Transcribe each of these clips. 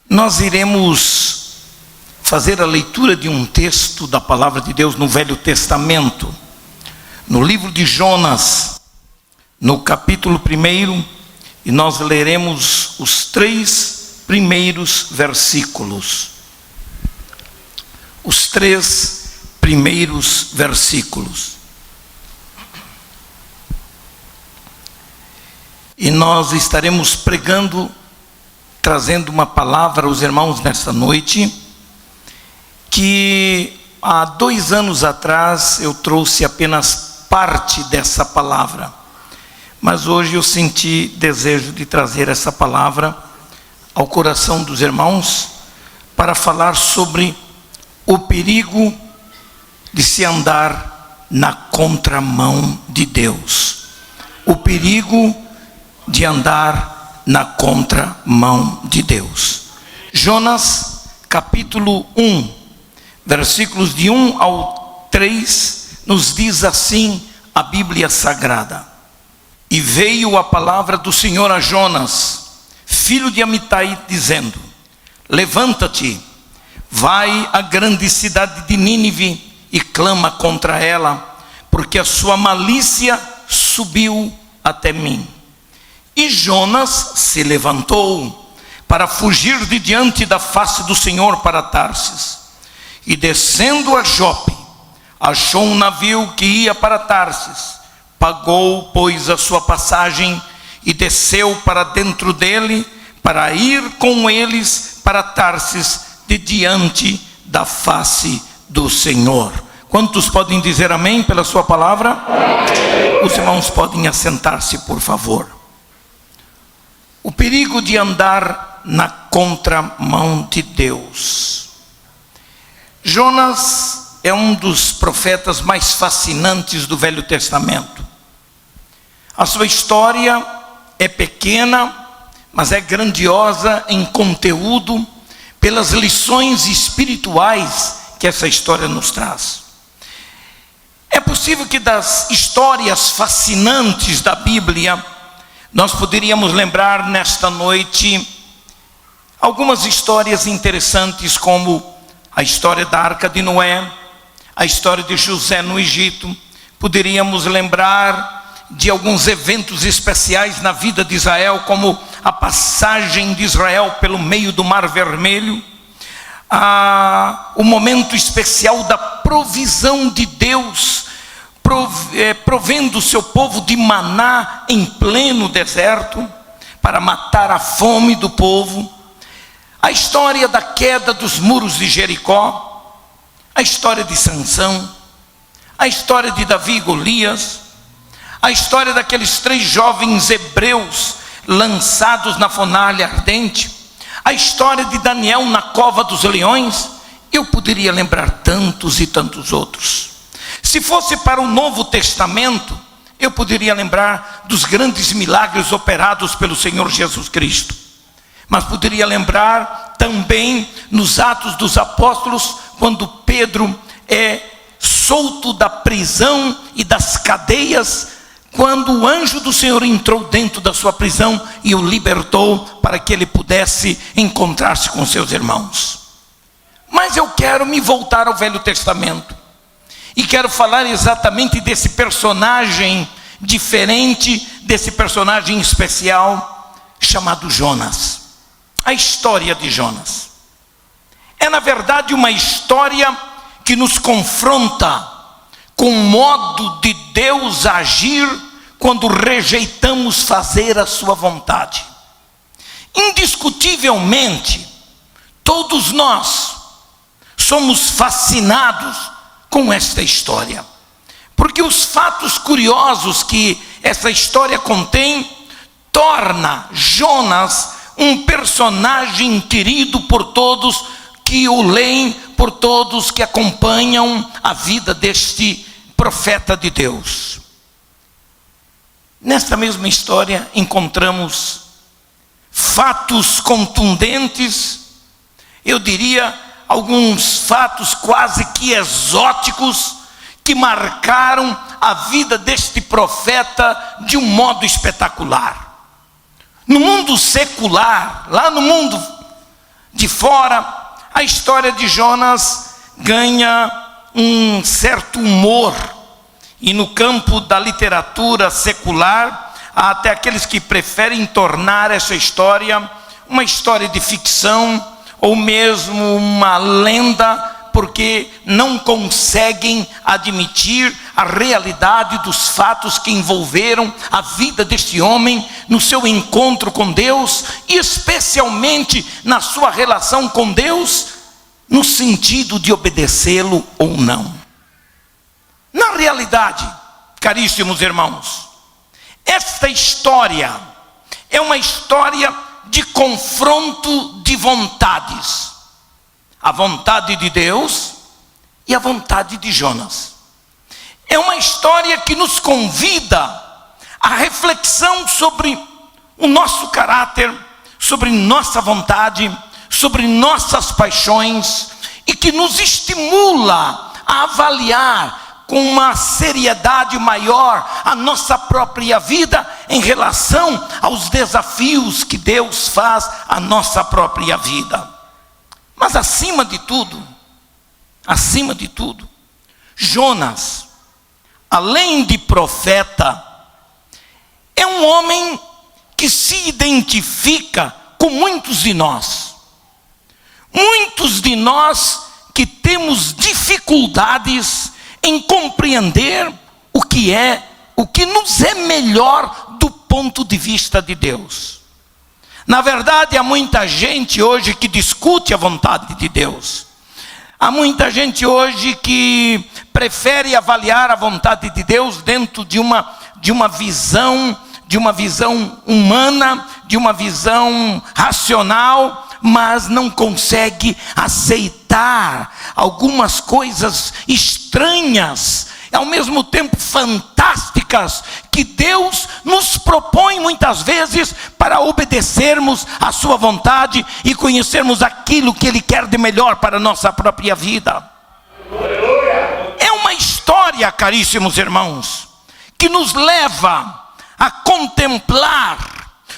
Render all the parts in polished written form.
Nós iremos fazer a leitura de um texto da palavra de Deus no Velho Testamento, no livro de Jonas, no capítulo 1, e nós leremos os 3 primeiros versículos. Os 3 primeiros versículos. E nós estaremos pregando, trazendo uma palavra aos irmãos nesta noite, que há 2 anos atrás eu trouxe apenas parte dessa palavra, mas hoje eu senti desejo de trazer essa palavra ao coração dos irmãos, para falar sobre o perigo de se andar na contramão de Deus. O perigo de andar na contramão de Deus. Jonas, capítulo 1, versículos de 1 ao 3, nos diz assim a Bíblia Sagrada: E veio a palavra do Senhor a Jonas, filho de Amitai, dizendo: Levanta-te, vai à grande cidade de Nínive e clama contra ela, porque a sua malícia subiu até mim. E Jonas se levantou para fugir de diante da face do Senhor para Tarsis. E descendo a Jope, achou um navio que ia para Tarsis. Pagou, pois, a sua passagem e desceu para dentro dele, para ir com eles para Tarsis, de diante da face do Senhor. Quantos podem dizer amém pela sua palavra? Amém. Os irmãos podem assentar-se, por favor. O perigo de andar na contramão de Deus. Jonas é um dos profetas mais fascinantes do Velho Testamento. A sua história é pequena, mas é grandiosa em conteúdo, pelas lições espirituais que essa história nos traz. É possível que das histórias fascinantes da Bíblia, nós poderíamos lembrar nesta noite algumas histórias interessantes, como a história da Arca de Noé, a história de José no Egito. Poderíamos lembrar de alguns eventos especiais na vida de Israel, como a passagem de Israel pelo meio do Mar Vermelho, o momento especial da provisão de Deus, provendo o seu povo de maná em pleno deserto, para matar a fome do povo. A história da queda dos muros de Jericó, a história de Sansão, a história de Davi e Golias, a história daqueles 3 jovens hebreus lançados na fornalha ardente, a história de Daniel na cova dos leões. Eu poderia lembrar tantos e tantos outros. Se fosse para o Novo Testamento, eu poderia lembrar dos grandes milagres operados pelo Senhor Jesus Cristo. Mas poderia lembrar também nos Atos dos Apóstolos, quando Pedro é solto da prisão e das cadeias, quando o anjo do Senhor entrou dentro da sua prisão e o libertou para que ele pudesse encontrar-se com seus irmãos. Mas eu quero me voltar ao Velho Testamento e quero falar exatamente desse personagem diferente, desse personagem especial chamado Jonas. A história de Jonas é, na verdade, uma história que nos confronta com o modo de Deus agir quando rejeitamos fazer a sua vontade. Indiscutivelmente, todos nós somos fascinados com esta história, porque os fatos curiosos que essa história contém torna Jonas um personagem querido por todos que o leem, por todos que acompanham a vida deste profeta de Deus. Nesta mesma história encontramos fatos contundentes, eu diria alguns fatos quase que exóticos, que marcaram a vida deste profeta de um modo espetacular. No mundo secular, lá no mundo de fora, a história de Jonas ganha um certo humor. E no campo da literatura secular, há até aqueles que preferem tornar essa história uma história de ficção, ou mesmo uma lenda, porque não conseguem admitir a realidade dos fatos que envolveram a vida deste homem no seu encontro com Deus, e especialmente na sua relação com Deus, no sentido de obedecê-lo ou não. Na realidade, caríssimos irmãos, esta história é uma história de confronto de vontades. A vontade de Deus e a vontade de Jonas. É uma história que nos convida à reflexão sobre o nosso caráter, sobre nossa vontade, sobre nossas paixões, e que nos estimula a avaliar com uma seriedade maior a nossa própria vida em relação aos desafios que Deus faz à nossa própria vida. Mas acima de tudo, Jonas, além de profeta, é um homem que se identifica com muitos de nós. Muitos de nós que temos dificuldades em compreender o que nos é melhor do ponto de vista de Deus. Na verdade, há muita gente hoje que discute a vontade de Deus. Há muita gente hoje que prefere avaliar a vontade de Deus dentro de uma visão humana, de uma visão racional, mas não consegue aceitar algumas coisas estranhas, ao mesmo tempo fantásticas, que Deus nos propõe muitas vezes para obedecermos à sua vontade e conhecermos aquilo que Ele quer de melhor para a nossa própria vida. É uma história, caríssimos irmãos, que nos leva a contemplar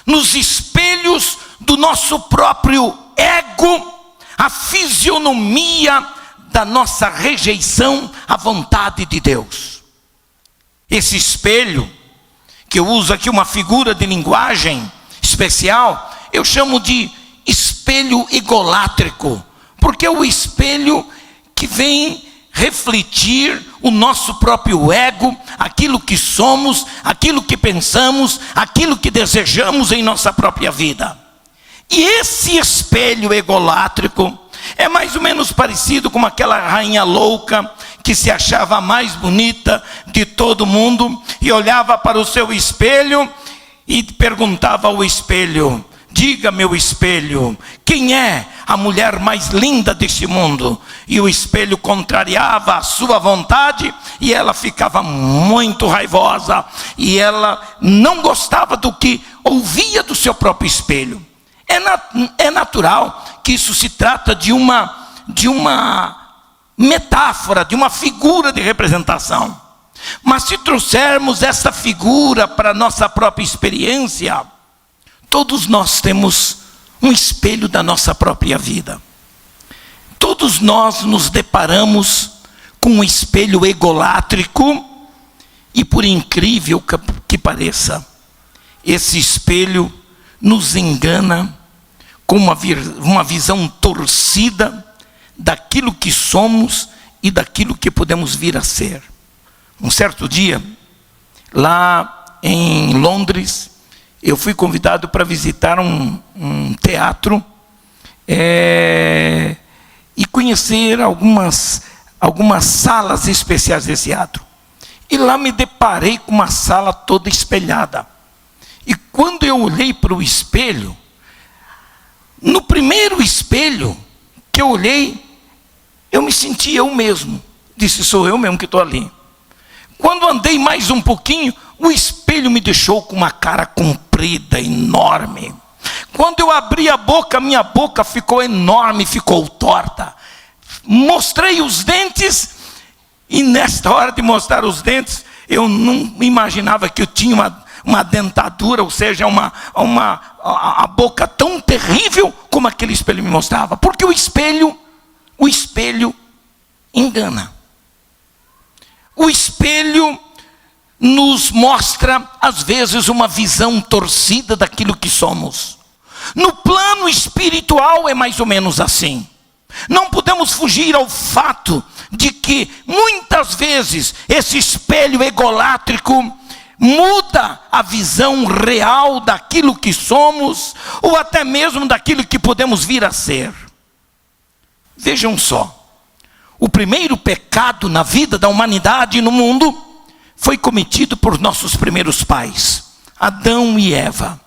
nos espelhos do nosso próprio ego a fisionomia da nossa rejeição à vontade de Deus. Esse espelho, que eu uso aqui uma figura de linguagem especial, eu chamo de espelho egolátrico, porque é o espelho que vem refletir o nosso próprio ego, aquilo que somos, aquilo que pensamos, aquilo que desejamos em nossa própria vida. E esse espelho egolátrico é mais ou menos parecido com aquela rainha louca que se achava a mais bonita de todo mundo e olhava para o seu espelho e perguntava ao espelho: diga, meu espelho, quem é a mulher mais linda deste mundo? E o espelho contrariava a sua vontade e ela ficava muito raivosa e ela não gostava do que ouvia do seu próprio espelho. É natural que isso se trata de uma metáfora, de uma figura de representação. Mas se trouxermos essa figura para a nossa própria experiência, todos nós temos um espelho da nossa própria vida. Todos nós nos deparamos com um espelho egolátrico e, por incrível que pareça, esse espelho nos engana com uma visão torcida daquilo que somos e daquilo que podemos vir a ser. Um certo dia, lá em Londres, eu fui convidado para visitar um teatro e conhecer algumas salas especiais desse teatro. E lá me deparei com uma sala toda espelhada. E quando eu olhei para o espelho, no primeiro espelho que eu olhei, eu me senti eu mesmo. Disse: sou eu mesmo que estou ali. Quando andei mais um pouquinho, o espelho me deixou com uma cara comprida, enorme. Quando eu abri a boca, minha boca ficou enorme, ficou torta. Mostrei os dentes, e nesta hora de mostrar os dentes, eu não imaginava que eu tinha uma dentadura, ou seja, a boca tão terrível como aquele espelho me mostrava. Porque o espelho engana. O espelho nos mostra, às vezes, uma visão torcida daquilo que somos. No plano espiritual é mais ou menos assim. Não podemos fugir ao fato de que, muitas vezes, esse espelho egolátrico muda a visão real daquilo que somos, ou até mesmo daquilo que podemos vir a ser. Vejam só. O primeiro pecado na vida da humanidade e no mundo foi cometido por nossos primeiros pais, Adão e Eva.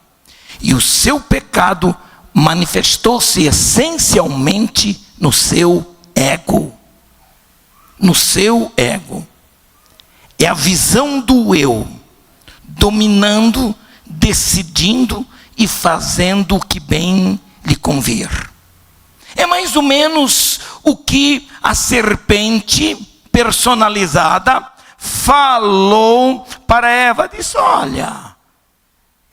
E o seu pecado manifestou-se essencialmente no seu ego. No seu ego. É a visão do eu, dominando, decidindo e fazendo o que bem lhe convir. É mais ou menos o que a serpente personalizada falou para Eva. Disse: olha,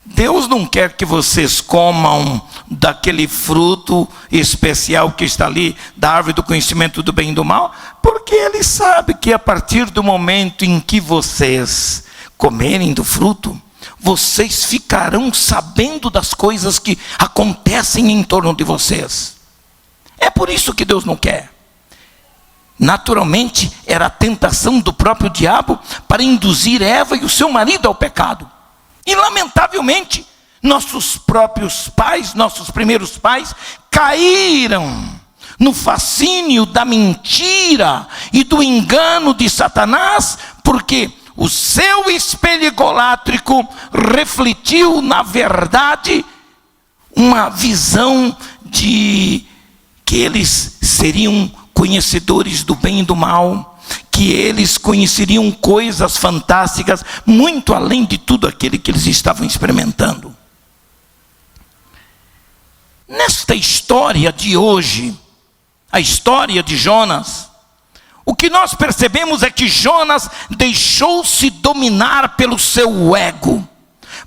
Deus não quer que vocês comam daquele fruto especial que está ali, da árvore do conhecimento do bem e do mal, porque Ele sabe que a partir do momento em que vocês comerem do fruto, vocês ficarão sabendo das coisas que acontecem em torno de vocês. É por isso que Deus não quer. Naturalmente, era a tentação do próprio diabo para induzir Eva e o seu marido ao pecado. E lamentavelmente, nossos próprios pais, nossos primeiros pais, caíram no fascínio da mentira e do engano de Satanás, porque o seu espelho egolátrico refletiu, na verdade, uma visão de que eles seriam conhecedores do bem e do mal, que eles conheceriam coisas fantásticas, muito além de tudo aquilo que eles estavam experimentando. Nesta história de hoje, a história de Jonas, o que nós percebemos é que Jonas deixou-se dominar pelo seu ego,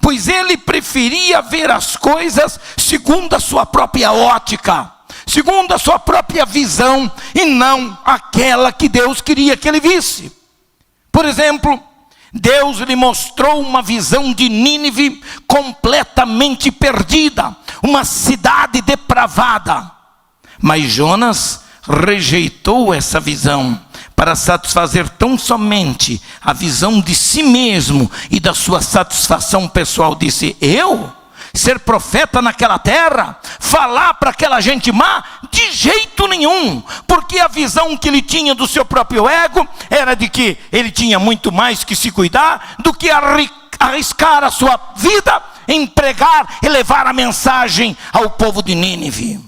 pois ele preferia ver as coisas segundo a sua própria ótica, segundo a sua própria visão, e não aquela que Deus queria que ele visse. Por exemplo, Deus lhe mostrou uma visão de Nínive completamente perdida, uma cidade depravada. Mas Jonas rejeitou essa visão para satisfazer tão somente a visão de si mesmo e da sua satisfação pessoal. Disse: eu ser profeta naquela terra, falar para aquela gente má? De jeito nenhum, porque a visão que ele tinha do seu próprio ego era de que ele tinha muito mais que se cuidar do que arriscar a sua vida em pregar e levar a mensagem ao povo de Nínive.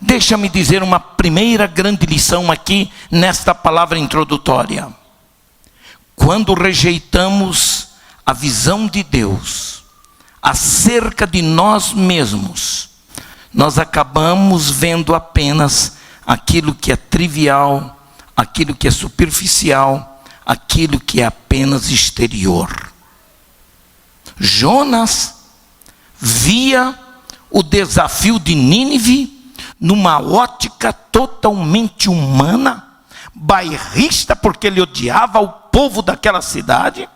Deixa-me dizer uma primeira grande lição aqui nesta palavra introdutória. Quando rejeitamos a visão de Deus acerca de nós mesmos, nós acabamos vendo apenas aquilo que é trivial, aquilo que é superficial, aquilo que é apenas exterior. Jonas via o desafio de Nínive numa ótica totalmente humana, bairrista, porque ele odiava o povo daquela cidade,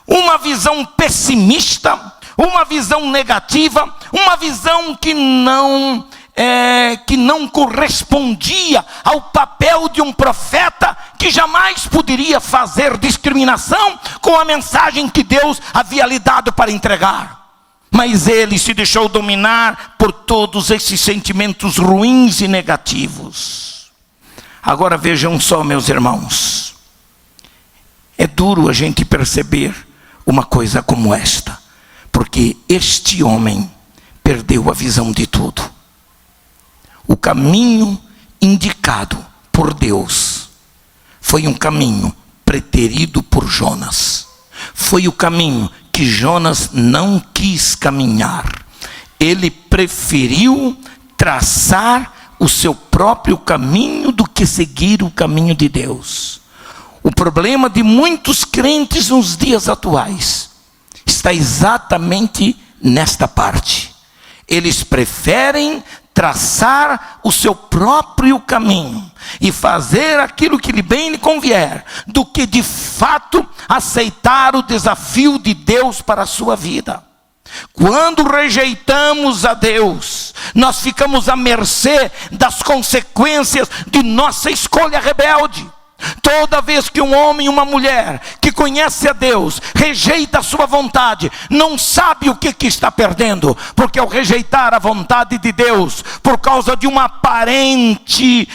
uma visão pessimista, uma visão negativa, uma visão que não correspondia ao papel de um profeta, que jamais poderia fazer discriminação com a mensagem que Deus havia lhe dado para entregar. Mas ele se deixou dominar por todos esses sentimentos ruins e negativos. Agora vejam só, meus irmãos, é duro a gente perceber uma coisa como esta, porque este homem perdeu a visão de tudo. O caminho indicado por Deus foi um caminho preterido por Jonas. Foi o caminho que Jonas não quis caminhar. Ele preferiu traçar o seu próprio caminho do que seguir o caminho de Deus. O problema de muitos crentes nos dias atuais está exatamente nesta parte. Eles preferem traçar o seu próprio caminho e fazer aquilo que bem lhe convier, do que de fato aceitar o desafio de Deus para a sua vida. Quando rejeitamos a Deus, nós ficamos à mercê das consequências de nossa escolha rebelde. Toda vez que um homem e uma mulher que conhece a Deus rejeita a sua vontade, não sabe o que está perdendo, porque ao rejeitar a vontade de Deus por causa de uma aparente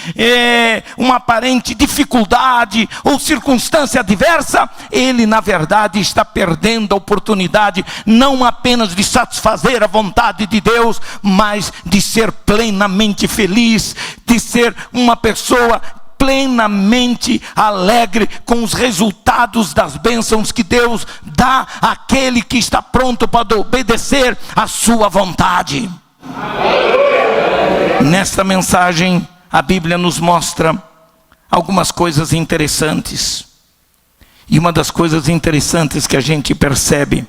dificuldade ou circunstância adversa, ele na verdade está perdendo a oportunidade não apenas de satisfazer a vontade de Deus, mas de ser plenamente feliz, de ser uma pessoa plenamente alegre com os resultados das bênçãos que Deus dá àquele que está pronto para obedecer a sua vontade. Nesta mensagem, a Bíblia nos mostra algumas coisas interessantes. E uma das coisas interessantes que a gente percebe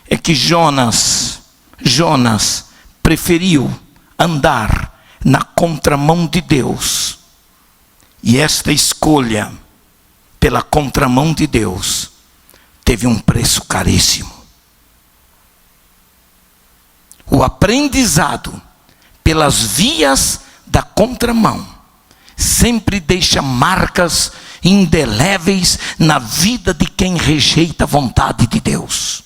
é que Jonas preferiu andar na contramão de Deus. E esta escolha pela contramão de Deus teve um preço caríssimo. O aprendizado pelas vias da contramão sempre deixa marcas indeléveis na vida de quem rejeita a vontade de Deus.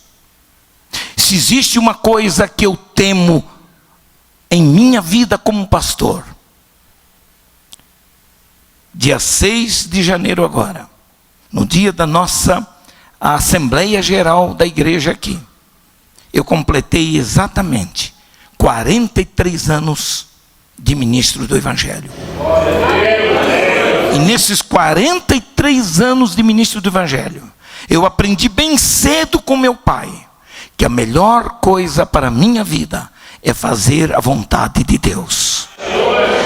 Se existe uma coisa que eu temo em minha vida como pastor, dia 6 de janeiro agora, no dia da nossa Assembleia Geral da igreja aqui, eu completei exatamente 43 anos de ministro do Evangelho. E nesses 43 anos de ministro do Evangelho, eu aprendi bem cedo com meu pai, que a melhor coisa para a minha vida é fazer a vontade de Deus.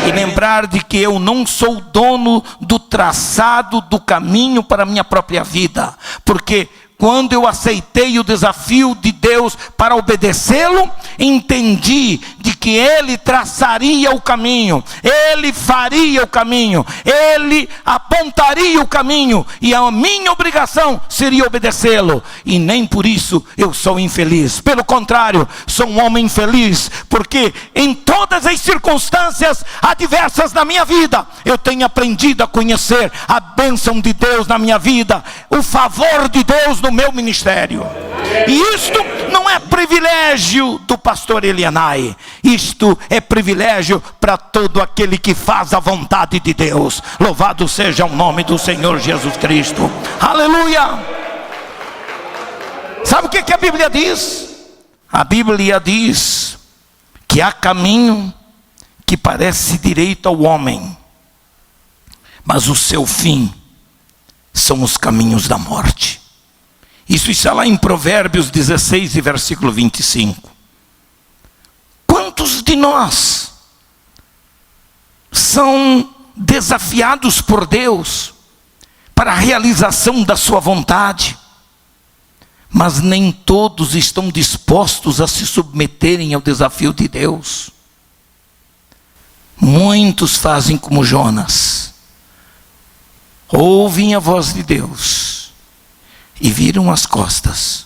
E lembrar de que eu não sou dono do traçado do caminho para a minha própria vida. Porque quando eu aceitei o desafio de Deus para obedecê-lo, entendi de que Ele traçaria o caminho, Ele faria o caminho, Ele apontaria o caminho, e a minha obrigação seria obedecê-lo. E nem por isso eu sou infeliz. Pelo contrário, sou um homem feliz, porque em todas as circunstâncias adversas da minha vida, eu tenho aprendido a conhecer a bênção de Deus na minha vida, o favor de Deus no meu ministério. E isto não é privilégio do pastor Elianai, isto é privilégio para todo aquele que faz a vontade de Deus. Louvado seja o nome do Senhor Jesus Cristo. Aleluia! Sabe o que a Bíblia diz? A Bíblia diz que há caminho que parece direito ao homem, mas o seu fim são os caminhos da morte. Isso está lá em Provérbios 16 e versículo 25. Quantos de nós são desafiados por Deus para a realização da sua vontade, mas nem todos estão dispostos a se submeterem ao desafio de Deus? Muitos fazem como Jonas, ouvem a voz de Deus e viram as costas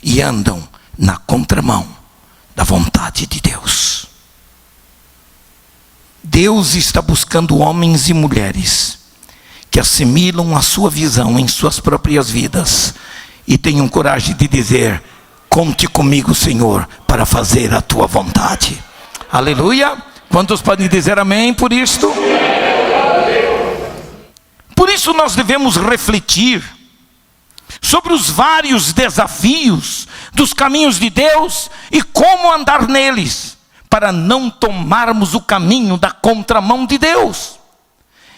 e andam na contramão da vontade de Deus. Deus está buscando homens e mulheres que assimilam a sua visão em suas próprias vidas e tenham coragem de dizer: conte comigo, Senhor, para fazer a tua vontade. Aleluia! Quantos podem dizer amém por isto? Por isso nós devemos refletir sobre os vários desafios dos caminhos de Deus e como andar neles, para não tomarmos o caminho da contramão de Deus.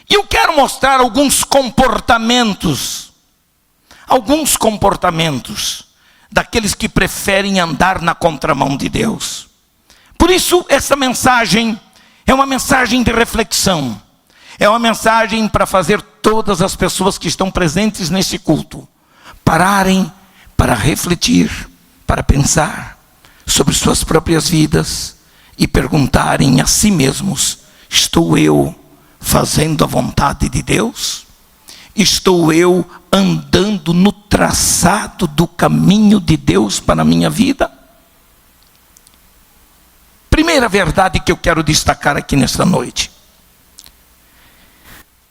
E eu quero mostrar alguns comportamentos daqueles que preferem andar na contramão de Deus. Por isso, essa mensagem é uma mensagem de reflexão, é uma mensagem para fazer todas as pessoas que estão presentes nesse culto pararem para refletir, para pensar sobre suas próprias vidas e perguntarem a si mesmos: estou eu fazendo a vontade de Deus? Estou eu andando no traçado do caminho de Deus para a minha vida? Primeira verdade que eu quero destacar aqui nesta noite: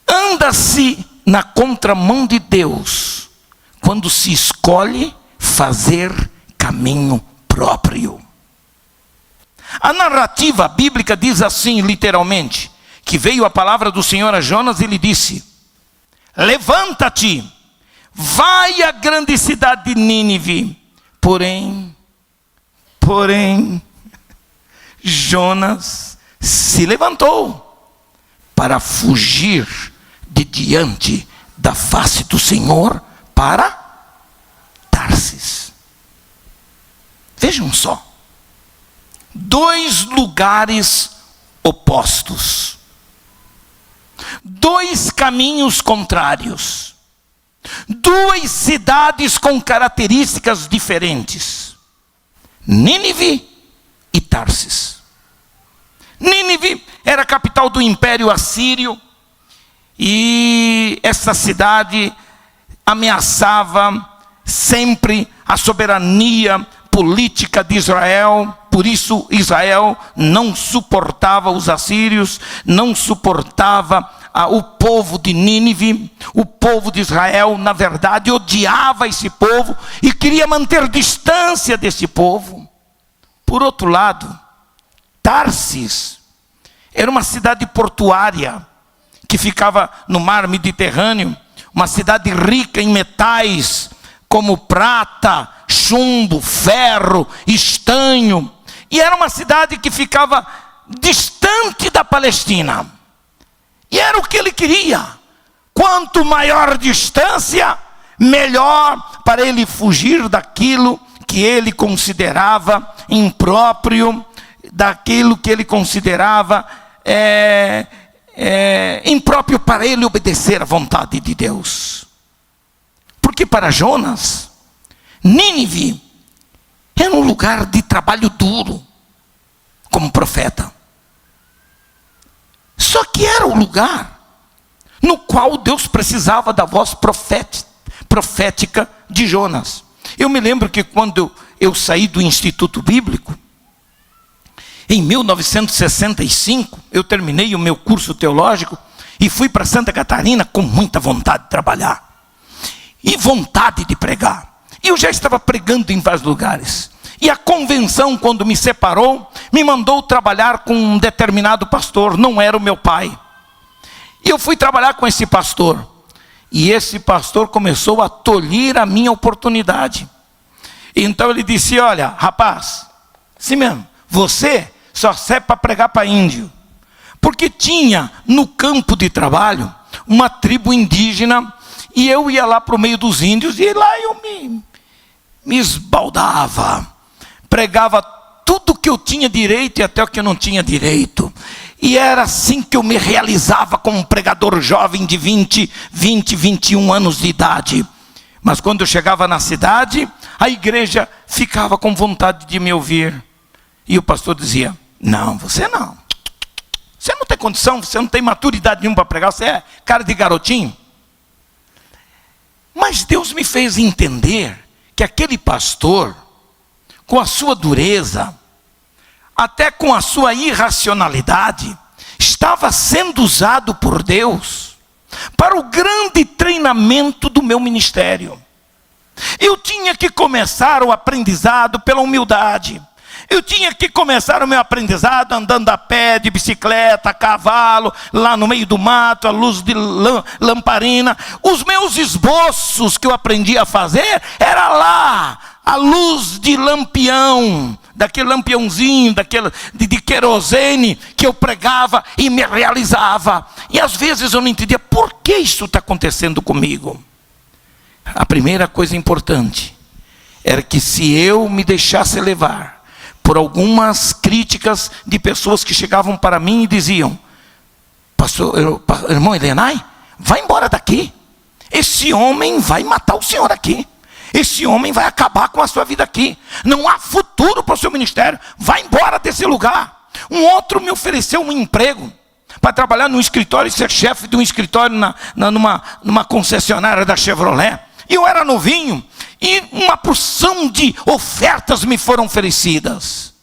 anda-se na contramão de Deus quando se escolhe fazer caminho próprio. A narrativa bíblica diz assim, literalmente, que veio a palavra do Senhor a Jonas e lhe disse: levanta-te, vai à grande cidade de Nínive. Porém, Jonas se levantou para fugir de diante da face do Senhor para Tarsis. Vejam só, dois lugares opostos, dois caminhos contrários, duas cidades com características diferentes: Nínive e Tarsis. Nínive era a capital do Império Assírio, e essa cidade ameaçava sempre a soberania política de Israel. Por isso Israel não suportava os assírios, não suportava o povo de Nínive. O povo de Israel, na verdade, odiava esse povo e queria manter distância desse povo. Por outro lado, Tarsis era uma cidade portuária que ficava no mar Mediterrâneo, uma cidade rica em metais como prata, chumbo, ferro, estanho, e era uma cidade que ficava distante da Palestina, e era o que ele queria. Quanto maior distância, melhor para ele fugir daquilo que ele considerava impróprio, daquilo que ele considerava impróprio para ele obedecer à vontade de Deus. Porque para Jonas, Nínive era um lugar de trabalho duro como profeta. Só que era o lugar no qual Deus precisava da voz profética de Jonas. Eu me lembro que quando eu saí do Instituto Bíblico, em 1965, eu terminei o meu curso teológico e fui para Santa Catarina com muita vontade de trabalhar e vontade de pregar. E eu já estava pregando em vários lugares. E a convenção, quando me separou, me mandou trabalhar com um determinado pastor. Não era o meu pai. E eu fui trabalhar com esse pastor. E esse pastor começou a tolir a minha oportunidade. Então ele disse: olha, rapaz, assim mesmo, você só serve para pregar para índio. Porque tinha no campo de trabalho uma tribo indígena, e eu ia lá para o meio dos índios, e lá eu me esbaldava, pregava tudo que eu tinha direito e até o que eu não tinha direito. E era assim que eu me realizava como um pregador jovem de 21 anos de idade. Mas quando eu chegava na cidade, a igreja ficava com vontade de me ouvir. E o pastor dizia: não, você não. Você não tem condição, você não tem maturidade nenhuma para pregar, você é cara de garotinho. Mas Deus me fez entender que aquele pastor, com a sua dureza, até com a sua irracionalidade, estava sendo usado por Deus para o grande treinamento do meu ministério. Eu tinha que começar o aprendizado pela humildade. Eu tinha que começar o meu aprendizado andando a pé, de bicicleta, a cavalo, lá no meio do mato, à luz de lamparina. Os meus esboços que eu aprendi a fazer era lá, à luz de lampião, daquele lampiãozinho, de querosene que eu pregava e me realizava. E às vezes eu não entendia por que isso está acontecendo comigo. A primeira coisa importante era que se eu me deixasse levar por algumas críticas de pessoas que chegavam para mim e diziam: pastor, irmão Elenay, vai embora daqui. Esse homem vai matar o senhor aqui. Esse homem vai acabar com a sua vida aqui. Não há futuro para o seu ministério. Vai embora desse lugar. Um outro me ofereceu um emprego para trabalhar no escritório e ser chefe de um escritório numa concessionária da Chevrolet. E eu era novinho e uma porção de ofertas me foram oferecidas.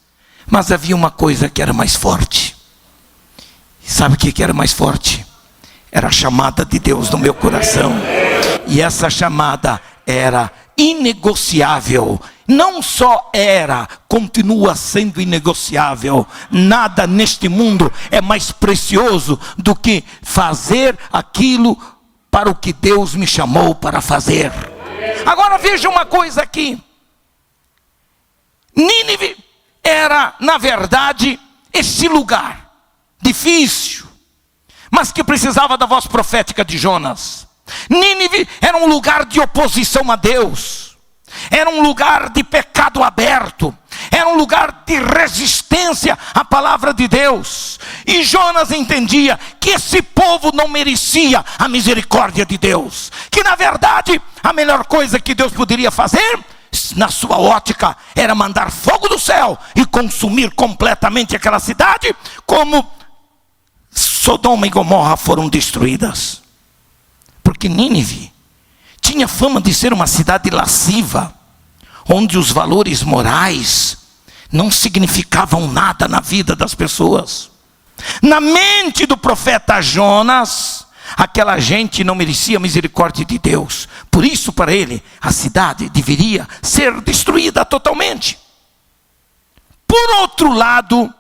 Mas havia uma coisa que era mais forte. Sabe o que era mais forte? Era a chamada de Deus no meu coração. E essa chamada era inegociável. Não só era, continua sendo inegociável. Nada neste mundo é mais precioso do que fazer aquilo para o que Deus me chamou para fazer. Agora veja uma coisa aqui. Nínive era, na verdade, esse lugar difícil, mas que precisava da voz profética de Jonas. Nínive era um lugar de oposição a Deus. Era um lugar de pecado aberto. Era um lugar de resistência à palavra de Deus. E Jonas entendia que esse povo não merecia a misericórdia de Deus. Que na verdade a melhor coisa que Deus poderia fazer, na sua ótica, era mandar fogo do céu e consumir completamente aquela cidade, como Sodoma e Gomorra foram destruídas. Porque Nínive tinha fama de ser uma cidade lasciva, onde os valores morais não significavam nada na vida das pessoas. Na mente do profeta Jonas, aquela gente não merecia a misericórdia de Deus. Por isso, para ele, a cidade deveria ser destruída totalmente. Por outro lado,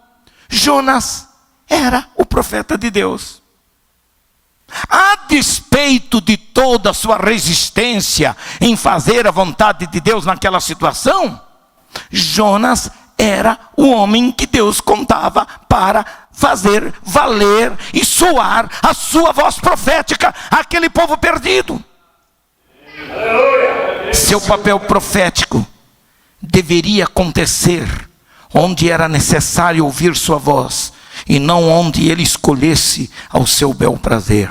Jonas era o profeta de Deus. A despeito de toda a sua resistência em fazer a vontade de Deus naquela situação, Jonas era o homem que Deus contava para fazer valer e soar a sua voz profética àquele povo perdido. Seu papel profético deveria acontecer onde era necessário ouvir sua voz, e não onde ele escolhesse ao seu bel prazer.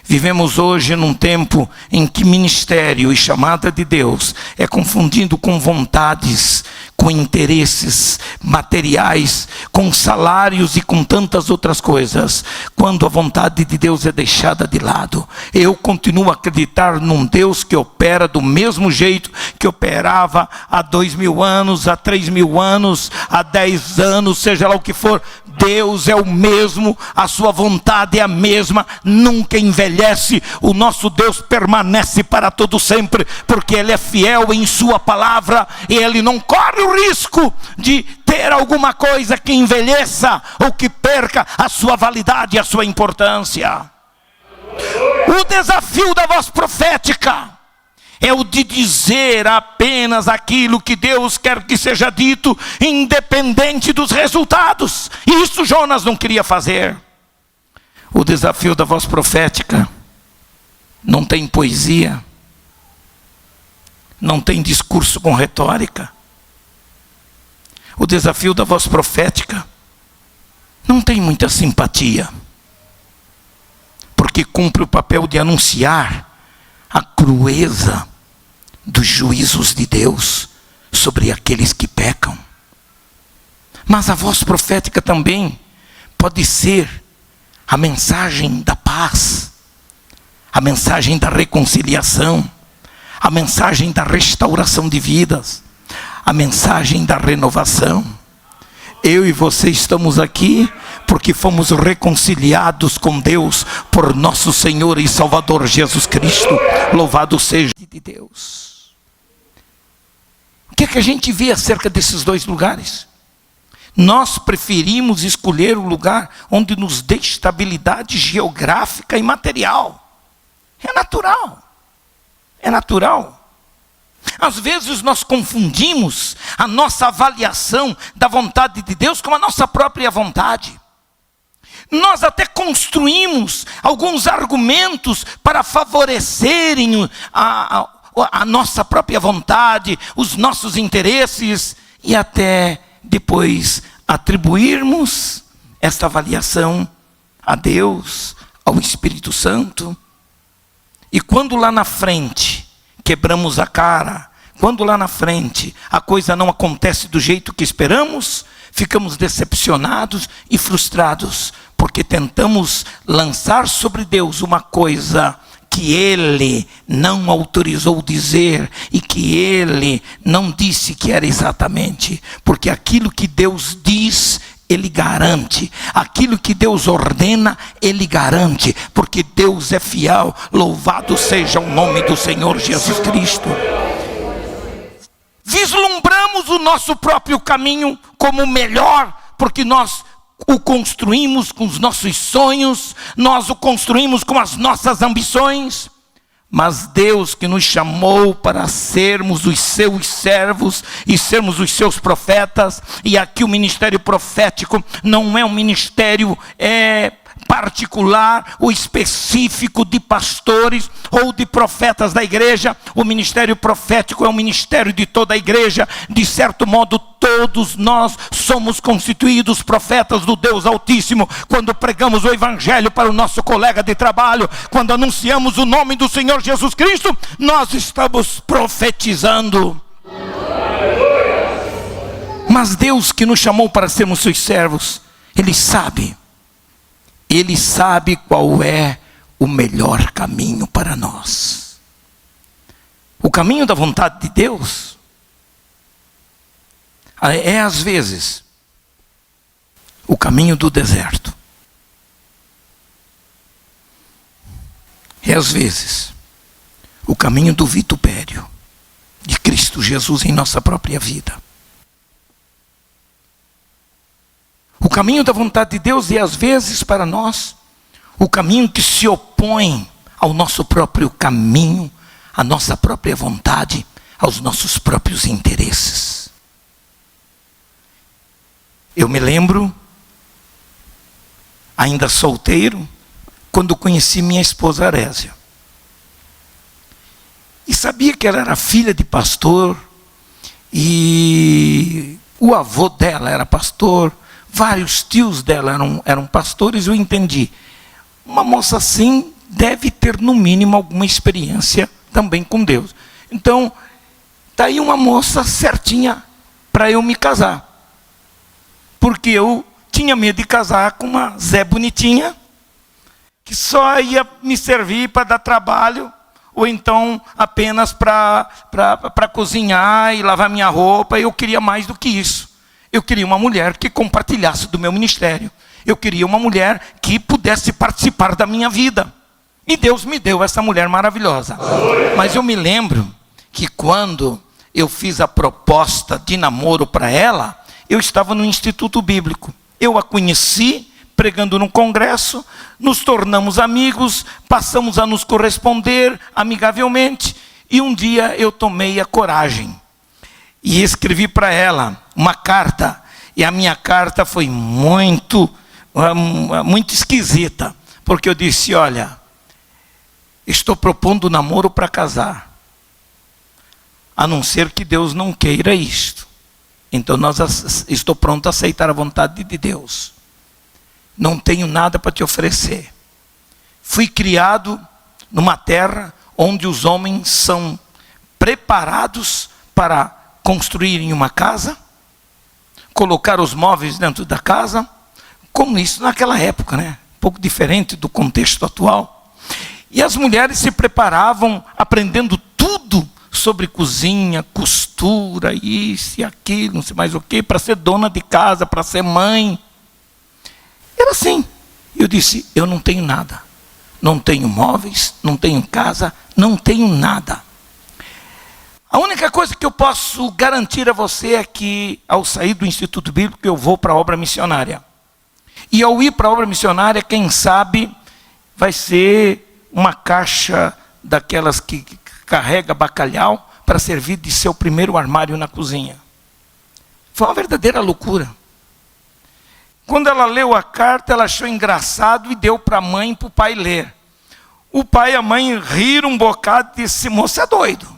Vivemos hoje num tempo em que ministério e chamada de Deus é confundido com vontades, com interesses materiais, com salários e com tantas outras coisas, quando a vontade de Deus é deixada de lado. Eu continuo a acreditar num Deus que opera do mesmo jeito que operava há 2000 anos, há 3000 anos, há 10 anos, seja lá o que for. Deus é o mesmo, a sua vontade é a mesma, nunca envelhece. O nosso Deus permanece para todo sempre, porque Ele é fiel em sua palavra, e Ele não corre o risco de ter alguma coisa que envelheça, ou que perca a sua validade e a sua importância. O desafio da voz profética é o de dizer apenas aquilo que Deus quer que seja dito, independente dos resultados. E isso Jonas não queria fazer. O desafio da voz profética não tem poesia, não tem discurso com retórica. O desafio da voz profética não tem muita simpatia, porque cumpre o papel de anunciar a crueza dos juízos de Deus sobre aqueles que pecam. Mas a voz profética também pode ser a mensagem da paz, a mensagem da reconciliação, a mensagem da restauração de vidas, a mensagem da renovação. Eu e você estamos aqui porque fomos reconciliados com Deus por nosso Senhor e Salvador Jesus Cristo. Louvado seja de Deus. O que é que a gente vê acerca desses dois lugares? Nós preferimos escolher o lugar onde nos dê estabilidade geográfica e material. É natural. É natural. Às vezes nós confundimos a nossa avaliação da vontade de Deus com a nossa própria vontade. Nós até construímos alguns argumentos para favorecerem a nossa própria vontade, os nossos interesses, e até depois atribuirmos esta avaliação a Deus, ao Espírito Santo, E quando lá na frente quebramos a cara, quando lá na frente a coisa não acontece do jeito que esperamos, ficamos decepcionados e frustrados, porque tentamos lançar sobre Deus uma coisa que Ele não autorizou dizer e que Ele não disse que era exatamente, porque aquilo que Deus diz, Ele garante, aquilo que Deus ordena, Ele garante, porque Deus é fiel. Louvado seja o nome do Senhor Jesus Cristo. Vislumbramos o nosso próprio caminho como melhor, porque nós o construímos com os nossos sonhos, nós o construímos com as nossas ambições. Mas Deus, que nos chamou para sermos os seus servos e sermos os seus profetas, e aqui o ministério profético não é um ministério particular ou específico de pastores ou de profetas da igreja. O ministério profético é um ministério de toda a igreja. De certo modo, todos nós somos constituídos profetas do Deus Altíssimo quando pregamos o evangelho para o nosso colega de trabalho, quando anunciamos o nome do Senhor Jesus Cristo, nós estamos profetizando. Mas Deus, que nos chamou para sermos seus servos, Ele sabe qual é o melhor caminho para nós. O caminho da vontade de Deus é, às vezes, o caminho do deserto. É, às vezes, o caminho do vitupério de Cristo Jesus em nossa própria vida. O caminho da vontade de Deus é, às vezes, para nós, o caminho que se opõe ao nosso próprio caminho, à nossa própria vontade, aos nossos próprios interesses. Eu me lembro, ainda solteiro, quando conheci minha esposa Arésia. E sabia que ela era filha de pastor, e o avô dela era pastor, vários tios dela eram pastores. Eu entendi, uma moça assim deve ter no mínimo alguma experiência também com Deus. Então, está aí uma moça certinha para eu me casar. Porque eu tinha medo de casar com uma Zé bonitinha, que só ia me servir para dar trabalho, ou então apenas para cozinhar e lavar minha roupa. Eu queria mais do que isso. Eu queria uma mulher que compartilhasse do meu ministério. Eu queria uma mulher que pudesse participar da minha vida. E Deus me deu essa mulher maravilhosa. Mas eu me lembro que quando eu fiz a proposta de namoro para ela, eu estava no Instituto Bíblico. Eu a conheci pregando num congresso, nos tornamos amigos, passamos a nos corresponder amigavelmente. E um dia eu tomei a coragem e escrevi para ela uma carta. E a minha carta foi muito esquisita, porque eu disse: olha, estou propondo namoro para casar, a não ser que Deus não queira isto. Então estou pronto a aceitar a vontade de Deus. Não tenho nada para te oferecer. Fui criado numa terra onde os homens são preparados para construírem uma casa, colocar os móveis dentro da casa, como isso naquela época, né? Um pouco diferente do contexto atual. E as mulheres se preparavam aprendendo tudo sobre cozinha, costura, isso e aquilo, não sei mais o que, para ser dona de casa, para ser mãe. Era assim. Eu disse: eu não tenho nada. Não tenho móveis, não tenho casa, não tenho nada. A única coisa que eu posso garantir a você é que, ao sair do Instituto Bíblico, eu vou para a obra missionária. E ao ir para a obra missionária, quem sabe, vai ser uma caixa daquelas que carrega bacalhau para servir de seu primeiro armário na cozinha. Foi uma verdadeira loucura. Quando ela leu a carta, ela achou engraçado e deu para a mãe e para o pai ler. O pai e a mãe riram um bocado e disse: moço é doido,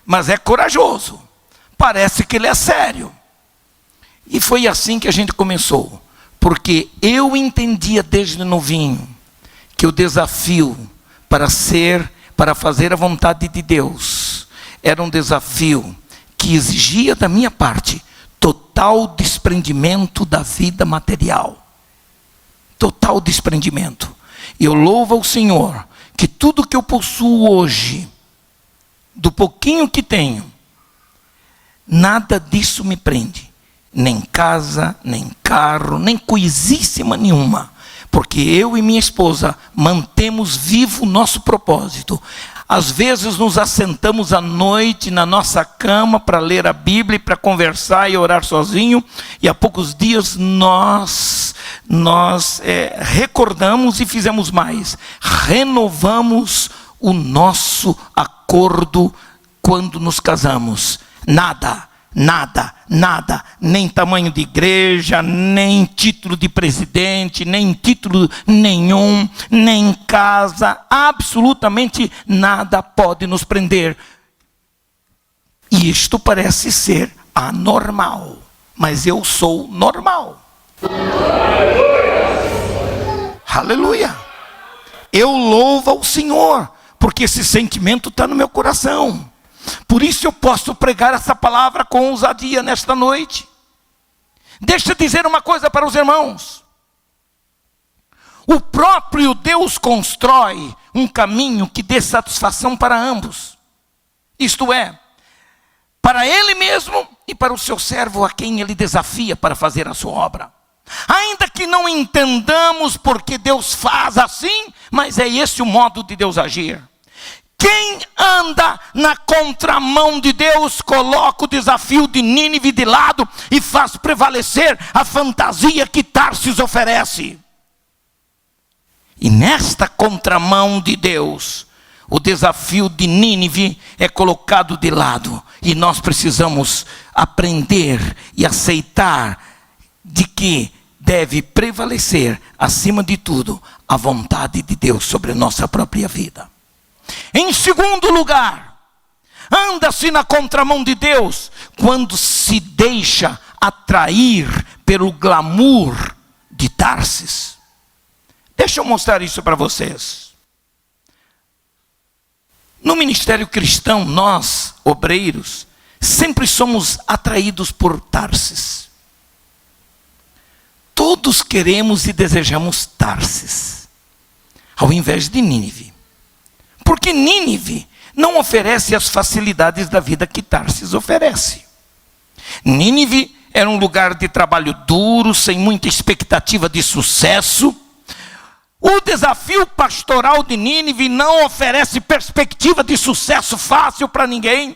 mas é corajoso, parece que ele é sério. E foi assim que a gente começou, porque eu entendia desde novinho que o desafio para fazer a vontade de Deus, era um desafio que exigia da minha parte total desprendimento da vida material. Total desprendimento. E eu louvo ao Senhor que tudo que eu possuo hoje, do pouquinho que tenho, nada disso me prende. Nem casa, nem carro, nem coisíssima nenhuma. Porque eu e minha esposa mantemos vivo o nosso propósito. Às vezes nos assentamos à noite na nossa cama para ler a Bíblia, para conversar e orar sozinho. E há poucos dias nós recordamos e fizemos mais. Renovamos o nosso acordo quando nos casamos. Nada, nem tamanho de igreja, nem título de presidente, nem título nenhum, nem casa, absolutamente nada pode nos prender. E isto parece ser anormal, mas eu sou normal. Aleluia! Eu louvo ao Senhor, porque esse sentimento está no meu coração. Por isso eu posso pregar essa palavra com ousadia nesta noite. Deixa eu dizer uma coisa para os irmãos. O próprio Deus constrói um caminho que dê satisfação para ambos. Isto é, para Ele mesmo e para o seu servo a quem Ele desafia para fazer a sua obra. Ainda que não entendamos porque Deus faz assim, mas é esse o modo de Deus agir. Quem anda na contramão de Deus, coloca o desafio de Nínive de lado e faz prevalecer a fantasia que Tarsis oferece. E nesta contramão de Deus, o desafio de Nínive é colocado de lado. E nós precisamos aprender e aceitar de que deve prevalecer, acima de tudo, a vontade de Deus sobre a nossa própria vida. Em segundo lugar, anda-se na contramão de Deus quando se deixa atrair pelo glamour de Tarsis. Deixa eu mostrar isso para vocês. No ministério cristão, nós, obreiros, sempre somos atraídos por Tarsis. Todos queremos e desejamos Tarsis, ao invés de Nínive. Porque Nínive não oferece as facilidades da vida que Tarsis oferece. Nínive era um lugar de trabalho duro, sem muita expectativa de sucesso. O desafio pastoral de Nínive não oferece perspectiva de sucesso fácil para ninguém.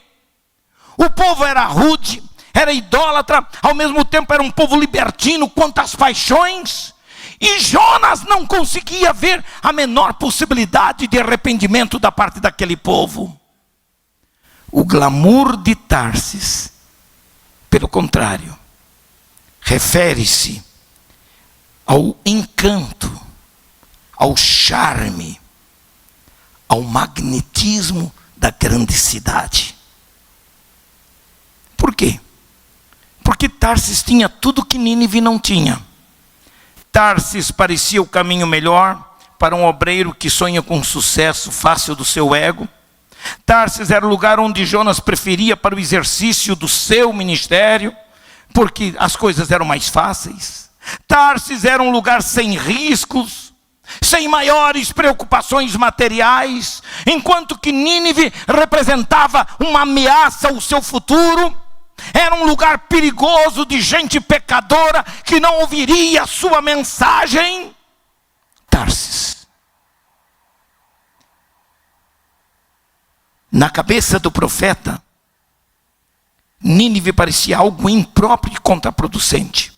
O povo era rude, era idólatra, ao mesmo tempo era um povo libertino quanto às paixões. E Jonas não conseguia ver a menor possibilidade de arrependimento da parte daquele povo. O glamour de Tarsis, pelo contrário, refere-se ao encanto, ao charme, ao magnetismo da grande cidade. Por quê? Porque Tarsis tinha tudo que Nínive não tinha. Tarsis parecia o caminho melhor para um obreiro que sonha com sucesso fácil do seu ego. Tarsis era o lugar onde Jonas preferia para o exercício do seu ministério, porque as coisas eram mais fáceis. Tarsis era um lugar sem riscos, sem maiores preocupações materiais, enquanto que Nínive representava uma ameaça ao seu futuro. Era um lugar perigoso de gente pecadora que não ouviria a sua mensagem. Tarsis. Na cabeça do profeta, Nínive parecia algo impróprio e contraproducente.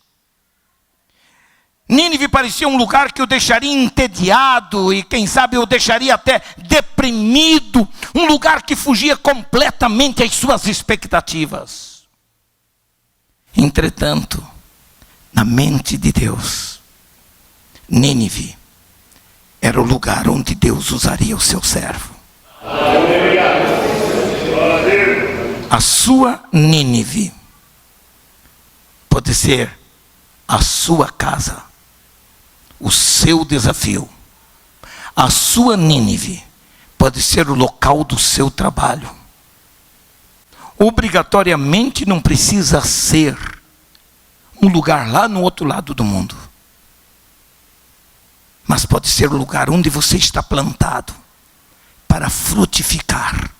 Nínive parecia um lugar que o deixaria entediado e quem sabe o deixaria até deprimido. Um lugar que fugia completamente às suas expectativas. Entretanto, na mente de Deus, Nínive era o lugar onde Deus usaria o seu servo. A sua Nínive pode ser a sua casa, o seu desafio. A sua Nínive pode ser o local do seu trabalho. Obrigatoriamente não precisa ser um lugar lá no outro lado do mundo. Mas pode ser o lugar onde você está plantado para frutificar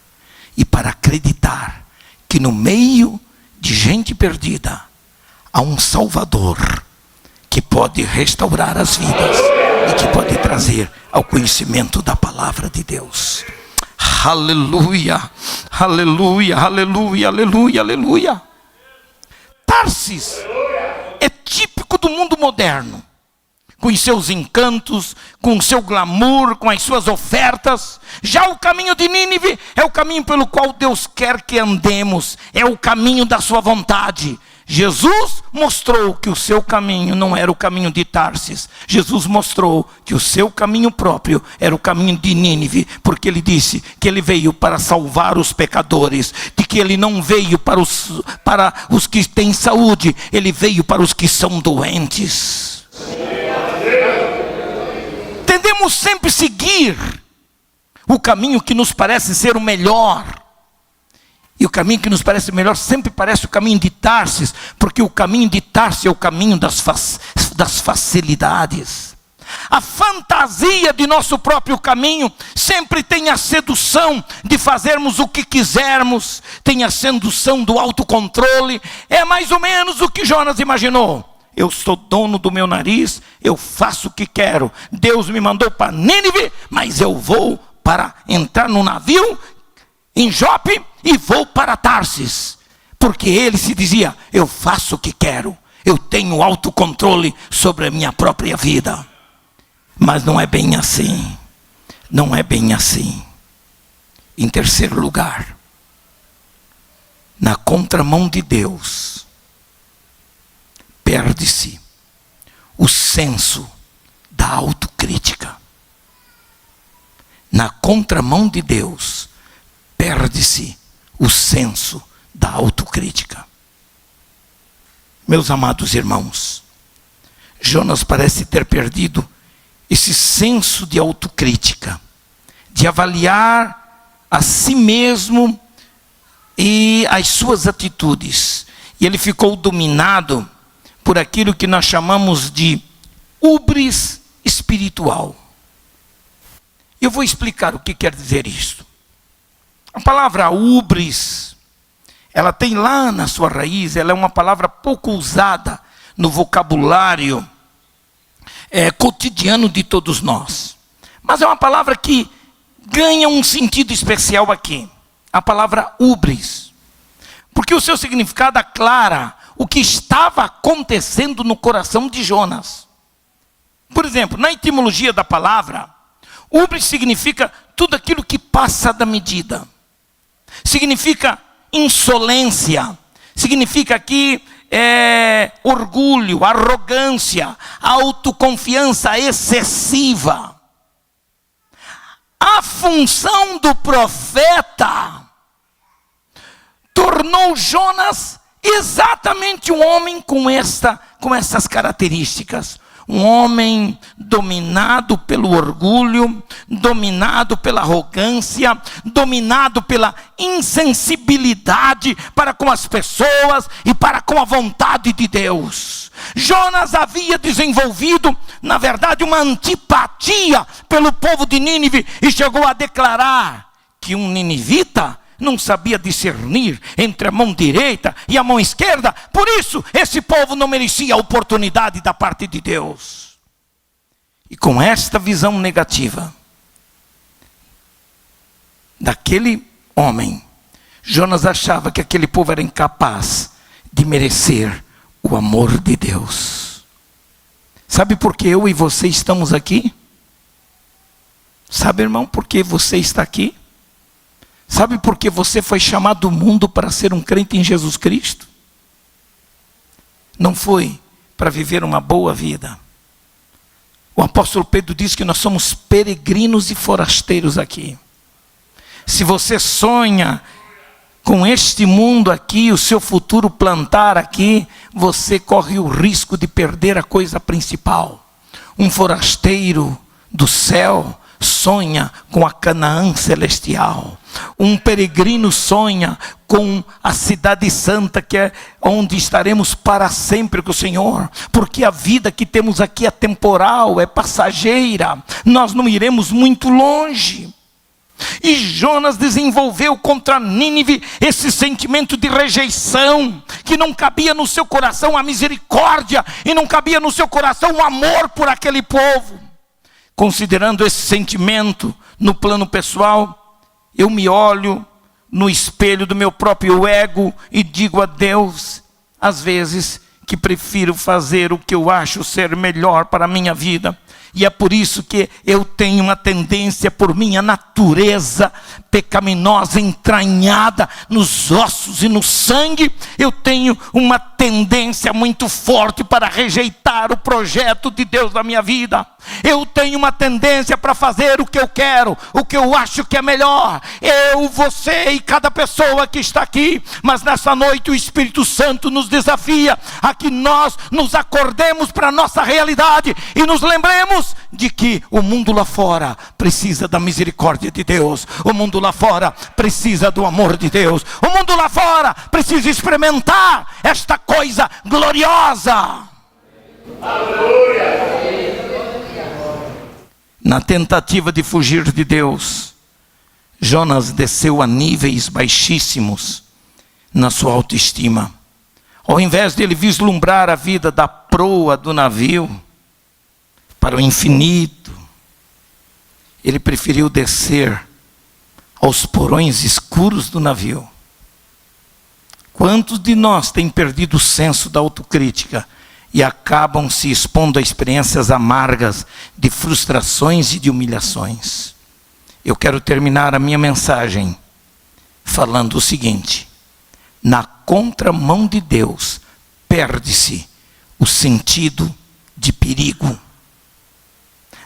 e para acreditar que no meio de gente perdida há um Salvador que pode restaurar as vidas e que pode trazer ao conhecimento da palavra de Deus. Aleluia, aleluia, aleluia, aleluia, aleluia. Tarsis é típico do mundo moderno, com os seus encantos, com o seu glamour, com as suas ofertas. Já o caminho de Nínive é o caminho pelo qual Deus quer que andemos, é o caminho da sua vontade. Jesus mostrou que o seu caminho não era o caminho de Tarsis. Jesus mostrou que o seu caminho próprio era o caminho de Nínive, porque ele disse que ele veio para salvar os pecadores, de que ele não veio para os que têm saúde, ele veio para os que são doentes. Tendemos sempre seguir o caminho que nos parece ser o melhor. E o caminho que nos parece melhor sempre parece o caminho de Tarsis, porque o caminho de Tarsis é o caminho das facilidades. A fantasia de nosso próprio caminho sempre tem a sedução de fazermos o que quisermos, tem a sedução do autocontrole. É mais ou menos o que Jonas imaginou. Eu sou dono do meu nariz, eu faço o que quero. Deus me mandou para Nínive, mas eu vou para entrar no navio em Jope e vou para Tarsis. Porque ele se dizia, eu faço o que quero, eu tenho autocontrole sobre a minha própria vida. Mas não é bem assim, não é bem assim. Em terceiro lugar, na contramão de Deus, perde-se o senso da autocrítica. Na contramão de Deus, perde-se o senso da autocrítica. Meus amados irmãos, Jonas parece ter perdido esse senso de autocrítica, de avaliar a si mesmo e as suas atitudes. E ele ficou dominado por aquilo que nós chamamos de hubris espiritual. Eu vou explicar o que quer dizer isso. A palavra hubris, ela tem lá na sua raiz, ela é uma palavra pouco usada no vocabulário cotidiano de todos nós. Mas é uma palavra que ganha um sentido especial aqui. A palavra hubris. Porque o seu significado aclara o que estava acontecendo no coração de Jonas. Por exemplo, na etimologia da palavra, hubris significa tudo aquilo que passa da medida. Significa insolência, significa aqui orgulho, arrogância, autoconfiança excessiva. A função do profeta tornou Jonas exatamente um homem com essas características. Um homem dominado pelo orgulho, dominado pela arrogância, dominado pela insensibilidade para com as pessoas e para com a vontade de Deus. Jonas havia desenvolvido, na verdade, uma antipatia pelo povo de Nínive e chegou a declarar que um ninivita não sabia discernir entre a mão direita e a mão esquerda. Por isso, esse povo não merecia a oportunidade da parte de Deus. E com esta visão negativa daquele homem, Jonas achava que aquele povo era incapaz de merecer o amor de Deus. Sabe por que eu e você estamos aqui? Sabe, irmão, por que você está aqui? Sabe por que você foi chamado do mundo para ser um crente em Jesus Cristo? Não foi para viver uma boa vida. O apóstolo Pedro diz que nós somos peregrinos e forasteiros aqui. Se você sonha com este mundo aqui, o seu futuro plantar aqui, você corre o risco de perder a coisa principal. Um forasteiro do céu sonha com a Canaã celestial. Um peregrino sonha com a cidade santa, que é onde estaremos para sempre com o Senhor. Porque a vida que temos aqui é temporal, é passageira. Nós não iremos muito longe. E Jonas desenvolveu contra Nínive esse sentimento de rejeição, que não cabia no seu coração a misericórdia, e não cabia no seu coração o amor por aquele povo. Considerando esse sentimento no plano pessoal, eu me olho no espelho do meu próprio ego e digo a Deus, às vezes, que prefiro fazer o que eu acho ser melhor para a minha vida. E é por isso que eu tenho uma tendência, por minha natureza pecaminosa, entranhada nos ossos e no sangue, eu tenho uma tendência muito forte para rejeitar o projeto de Deus na minha vida. Eu tenho uma tendência para fazer o que eu quero, o que eu acho que é melhor. Eu, você e cada pessoa que está aqui. Mas nessa noite o Espírito Santo nos desafia a que nós nos acordemos para a nossa realidade e nos lembremos de que o mundo lá fora precisa da misericórdia de Deus. O mundo lá fora precisa do amor de Deus. O mundo lá fora precisa experimentar esta coisa gloriosa. Aleluia! Na tentativa de fugir de Deus, Jonas desceu a níveis baixíssimos na sua autoestima. Ao invés de ele vislumbrar a vida da proa do navio para o infinito, ele preferiu descer aos porões escuros do navio. Quantos de nós têm perdido o senso da autocrítica e acabam se expondo a experiências amargas de frustrações e de humilhações? Eu quero terminar a minha mensagem falando o seguinte: na contramão de Deus perde-se o sentido de perigo.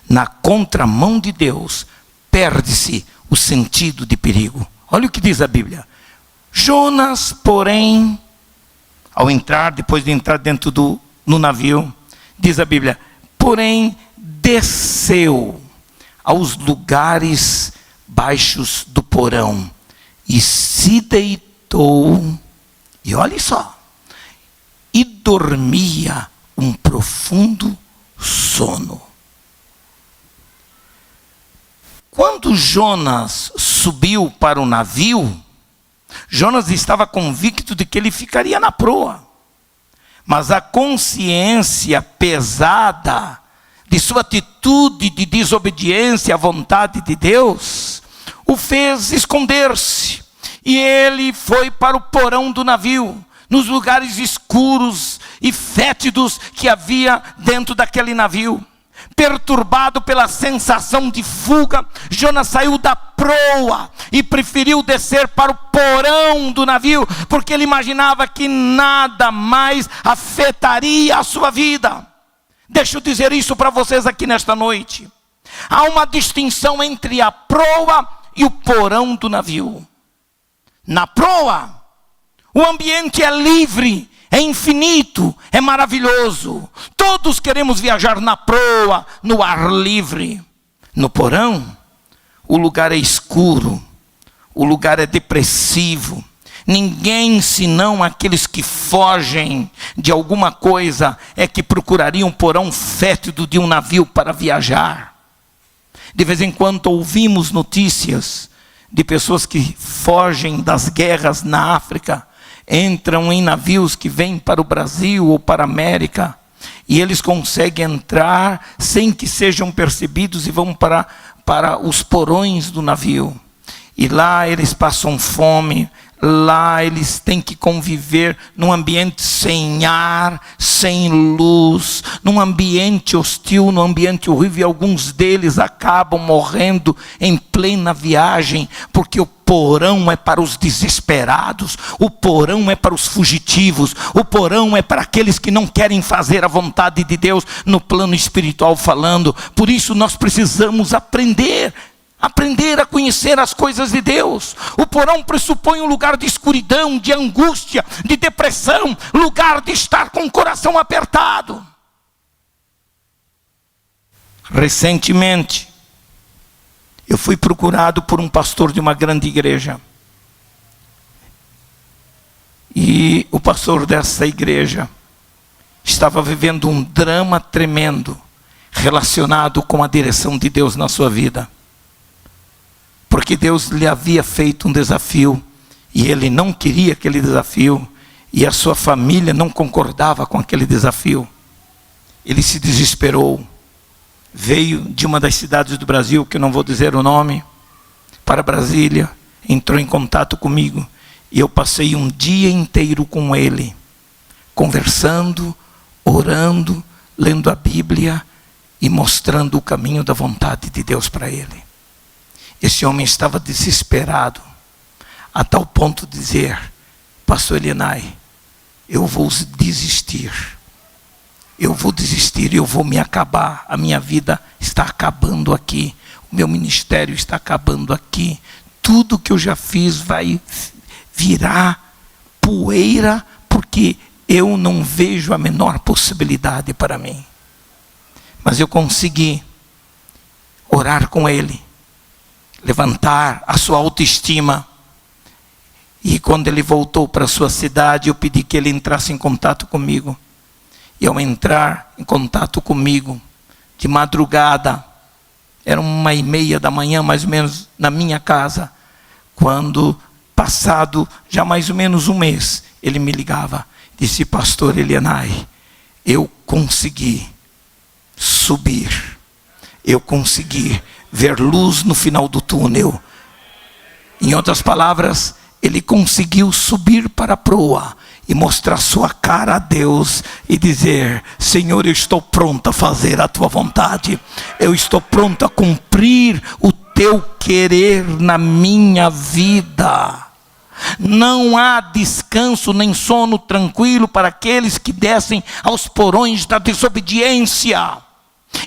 Na contramão de Deus perde-se o sentido de perigo. Olha o que diz a Bíblia. Jonas, porém, ao entrar, depois de entrar dentro no navio, diz a Bíblia, porém desceu aos lugares baixos do porão e se deitou, e olha só, e dormia um profundo sono. Quando Jonas subiu para o navio, Jonas estava convicto de que ele ficaria na proa. Mas a consciência pesada de sua atitude de desobediência à vontade de Deus o fez esconder-se. E ele foi para o porão do navio, nos lugares escuros e fétidos que havia dentro daquele navio. Perturbado pela sensação de fuga, Jonas saiu da proa e preferiu descer para o porão do navio, porque ele imaginava que nada mais afetaria a sua vida. Deixa eu dizer isso para vocês aqui nesta noite. Há uma distinção entre a proa e o porão do navio. Na proa, o ambiente é livre, é infinito, é maravilhoso. Todos queremos viajar na proa, no ar livre. No porão, o lugar é escuro, o lugar é depressivo. Ninguém, senão aqueles que fogem de alguma coisa, é que procurariam um porão fétido de um navio para viajar. De vez em quando ouvimos notícias de pessoas que fogem das guerras na África, entram em navios que vêm para o Brasil ou para a América, e eles conseguem entrar sem que sejam percebidos e vão para os porões do navio. E lá eles passam fome, lá eles têm que conviver num ambiente sem ar, sem luz, num ambiente hostil, num ambiente horrível, e alguns deles acabam morrendo em plena viagem, porque o porão é para os desesperados, o porão é para os fugitivos, o porão é para aqueles que não querem fazer a vontade de Deus no plano espiritual falando. Por isso nós precisamos aprender a conhecer as coisas de Deus. O porão pressupõe um lugar de escuridão, de angústia, de depressão, lugar de estar com o coração apertado. Recentemente, eu fui procurado por um pastor de uma grande igreja. E o pastor dessa igreja estava vivendo um drama tremendo relacionado com a direção de Deus na sua vida. Porque Deus lhe havia feito um desafio e ele não queria aquele desafio, e a sua família não concordava com aquele desafio. Ele se desesperou, veio de uma das cidades do Brasil, que eu não vou dizer o nome, para Brasília, entrou em contato comigo, e eu passei um dia inteiro com ele, conversando, orando, lendo a Bíblia e mostrando o caminho da vontade de Deus para ele. Esse homem estava desesperado, a tal ponto de dizer: pastor Elienay, eu vou desistir, eu vou me acabar, a minha vida está acabando aqui, o meu ministério está acabando aqui, tudo que eu já fiz vai virar poeira, porque eu não vejo a menor possibilidade para mim. Mas eu consegui orar com ele, levantar a sua autoestima. E quando ele voltou para a sua cidade, eu pedi que ele entrasse em contato comigo. E ao entrar em contato comigo, de madrugada, era 1h30 da manhã, mais ou menos, na minha casa, quando, passado já mais ou menos um mês, ele me ligava, disse: pastor Elienay, eu consegui subir, eu consegui ver luz no final do túnel. Em outras palavras, ele conseguiu subir para a proa e mostrar sua cara a Deus e dizer: Senhor, eu estou pronto a fazer a tua vontade, eu estou pronto a cumprir o teu querer na minha vida. Não há descanso nem sono tranquilo para aqueles que descem aos porões da desobediência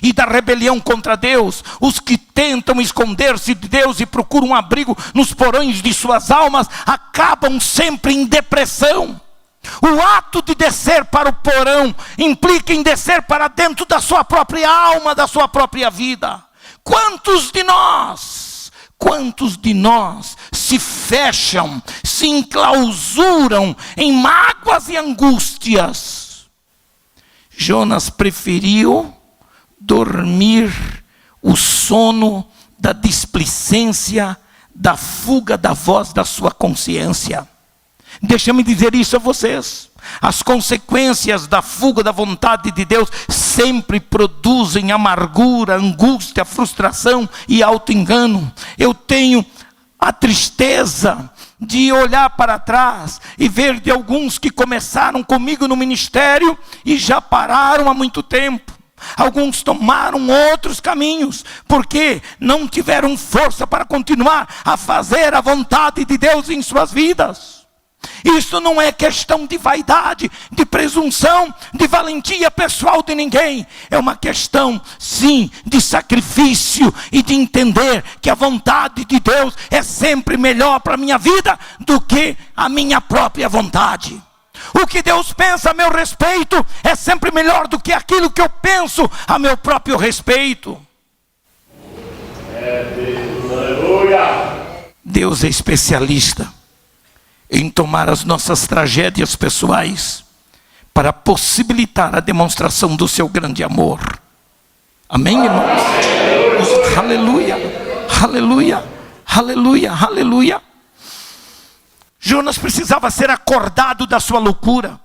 e da rebelião contra Deus. Os que tentam esconder-se de Deus e procuram um abrigo nos porões de suas almas acabam sempre em depressão. O ato de descer para o porão implica em descer para dentro da sua própria alma, da sua própria vida. Quantos de nós se fecham, se enclausuram em mágoas e angústias? Jonas preferiu dormir o sono da displicência, da fuga da voz da sua consciência. Deixa-me dizer isso a vocês: as consequências da fuga da vontade de Deus sempre produzem amargura, angústia, frustração e auto-engano. Eu tenho a tristeza de olhar para trás e ver de alguns que começaram comigo no ministério e já pararam há muito tempo. Alguns tomaram outros caminhos, porque não tiveram força para continuar a fazer a vontade de Deus em suas vidas. Isso não é questão de vaidade, de presunção, de valentia pessoal de ninguém. É uma questão, sim, de sacrifício e de entender que a vontade de Deus é sempre melhor para a minha vida do que a minha própria vontade. O que Deus pensa a meu respeito é sempre melhor do que aquilo que eu penso a meu próprio respeito. Deus é especialista em tomar as nossas tragédias pessoais para possibilitar a demonstração do seu grande amor. Amém, irmãos? Aleluia, aleluia, aleluia, aleluia. Jonas precisava ser acordado da sua loucura.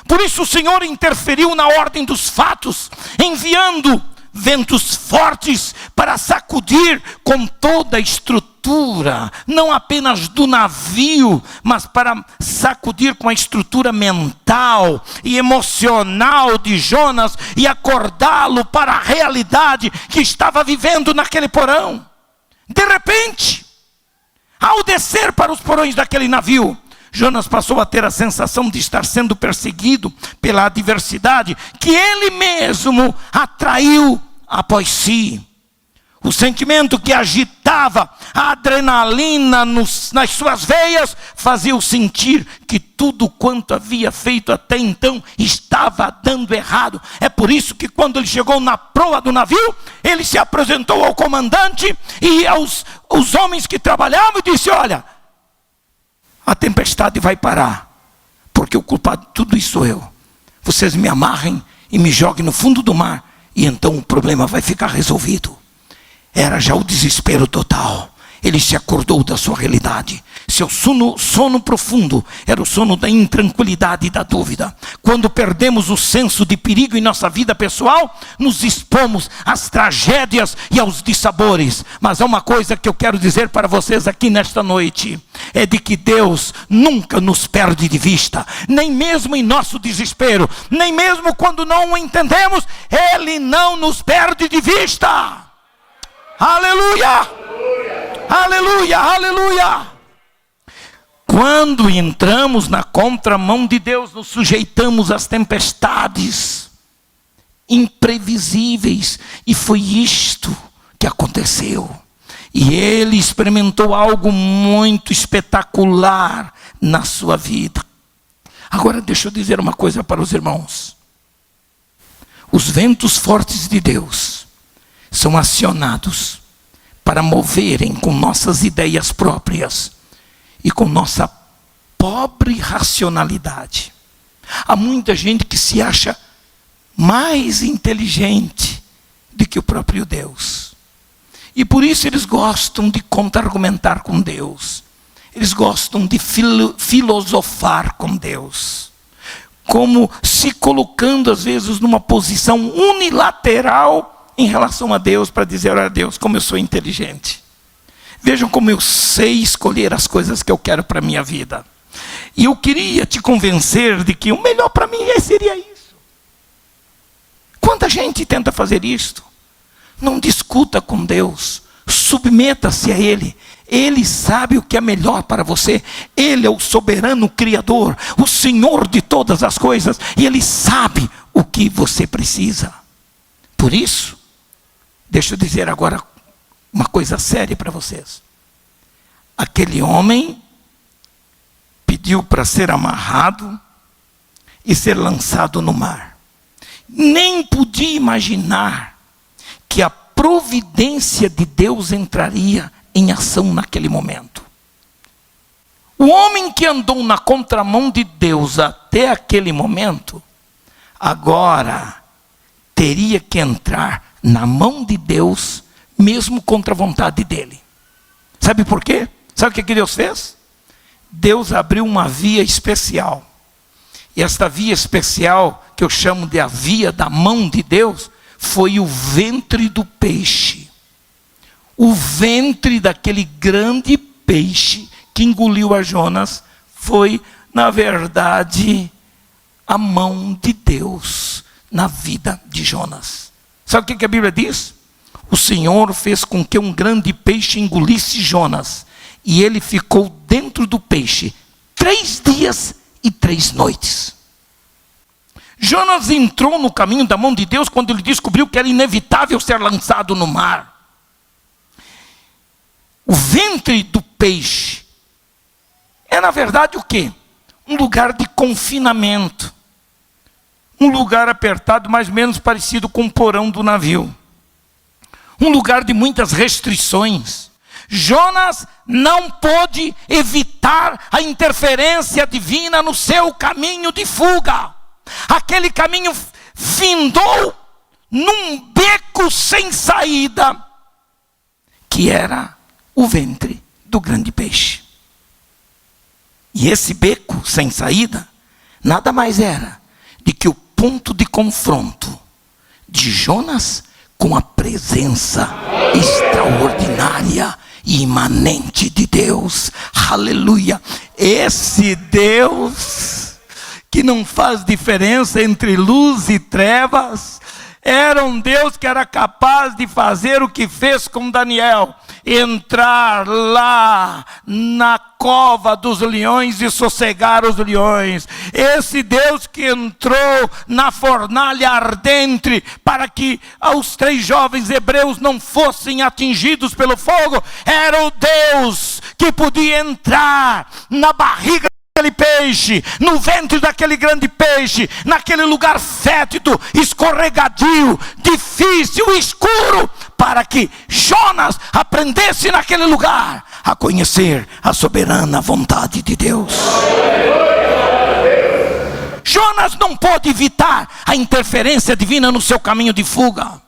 Por isso o Senhor interferiu na ordem dos fatos, enviando ventos fortes para sacudir com toda a estrutura, não apenas do navio, mas para sacudir com a estrutura mental e emocional de Jonas e acordá-lo para a realidade que estava vivendo naquele porão. De repente, ao descer para os porões daquele navio, Jonas passou a ter a sensação de estar sendo perseguido pela adversidade que ele mesmo atraiu após si. o sentimento que agitava a adrenalina nas suas veias, fazia-o sentir que tudo quanto havia feito até então estava dando errado. É por isso que quando ele chegou na proa do navio, ele se apresentou ao comandante e aos homens que trabalhavam e disse: olha, a tempestade vai parar, porque o culpado de tudo isso sou eu. Vocês me amarrem e me joguem no fundo do mar, e então o problema vai ficar resolvido. Era já o desespero total. Ele se acordou da sua realidade. Seu sono profundo era o sono da intranquilidade e da dúvida. Quando perdemos o senso de perigo em nossa vida pessoal, nos expomos às tragédias e aos dissabores. Mas há uma coisa que eu quero dizer para vocês aqui nesta noite: é de que Deus nunca nos perde de vista, nem mesmo em nosso desespero, nem mesmo quando não o entendemos, Ele não nos perde de vista. Aleluia! Aleluia! Aleluia! Quando entramos na contramão de Deus, nos sujeitamos às tempestades imprevisíveis. E foi isto que aconteceu. E ele experimentou algo muito espetacular na sua vida. Agora deixa eu dizer uma coisa para os irmãos. Os ventos fortes de Deus são acionados para moverem com nossas ideias próprias e com nossa pobre racionalidade. Há muita gente que se acha mais inteligente do que o próprio Deus. E por isso eles gostam de contra-argumentar com Deus. Eles gostam de filosofar com Deus. Como se colocando às vezes numa posição unilateral em relação a Deus, para dizer: olha Deus, como eu sou inteligente. Vejam como eu sei escolher as coisas que eu quero para a minha vida. E eu queria te convencer de que o melhor para mim seria isso. Quanta gente tenta fazer isto? Não discuta com Deus, submeta-se a Ele. Ele sabe o que é melhor para você. Ele é o soberano Criador, o Senhor de todas as coisas, e Ele sabe o que você precisa. Por isso, deixa eu dizer agora uma coisa séria para vocês. Aquele homem pediu para ser amarrado e ser lançado no mar. Nem podia imaginar que a providência de Deus entraria em ação naquele momento. O homem que andou na contramão de Deus até aquele momento, agora teria que entrar na mão de Deus, mesmo contra a vontade dele. Sabe por quê? Sabe o que Deus fez? Deus abriu uma via especial. E esta via especial, que eu chamo de a via da mão de Deus, foi o ventre do peixe. O ventre daquele grande peixe que engoliu a Jonas foi, na verdade, a mão de Deus na vida de Jonas. Sabe o que a Bíblia diz? O Senhor fez com que um grande peixe engolisse Jonas, e ele ficou dentro do peixe 3 dias e 3 noites. Jonas entrou no caminho da mão de Deus quando ele descobriu que era inevitável ser lançado no mar. O ventre do peixe é, na verdade, o quê? Um lugar de confinamento. Um lugar apertado, mais ou menos parecido com o porão do navio. Um lugar de muitas restrições. Jonas não pôde evitar a interferência divina no seu caminho de fuga. Aquele caminho findou num beco sem saída, que era o ventre do grande peixe. E esse beco sem saída nada mais era de que o ponto de confronto de Jonas com a presença extraordinária e imanente de Deus. Aleluia! Esse Deus que não faz diferença entre luz e trevas, era um Deus que era capaz de fazer o que fez com Daniel. entrar lá na cova dos leões e sossegar os leões. Esse Deus que entrou na fornalha ardente para que os 3 jovens hebreus não fossem atingidos pelo fogo, era o Deus que podia entrar na barriga daquele peixe, no ventre daquele grande peixe, naquele lugar fétido, escorregadio, difícil, escuro, para que Jonas aprendesse naquele lugar a conhecer a soberana vontade de Deus. Jonas não pôde evitar a interferência divina no seu caminho de fuga.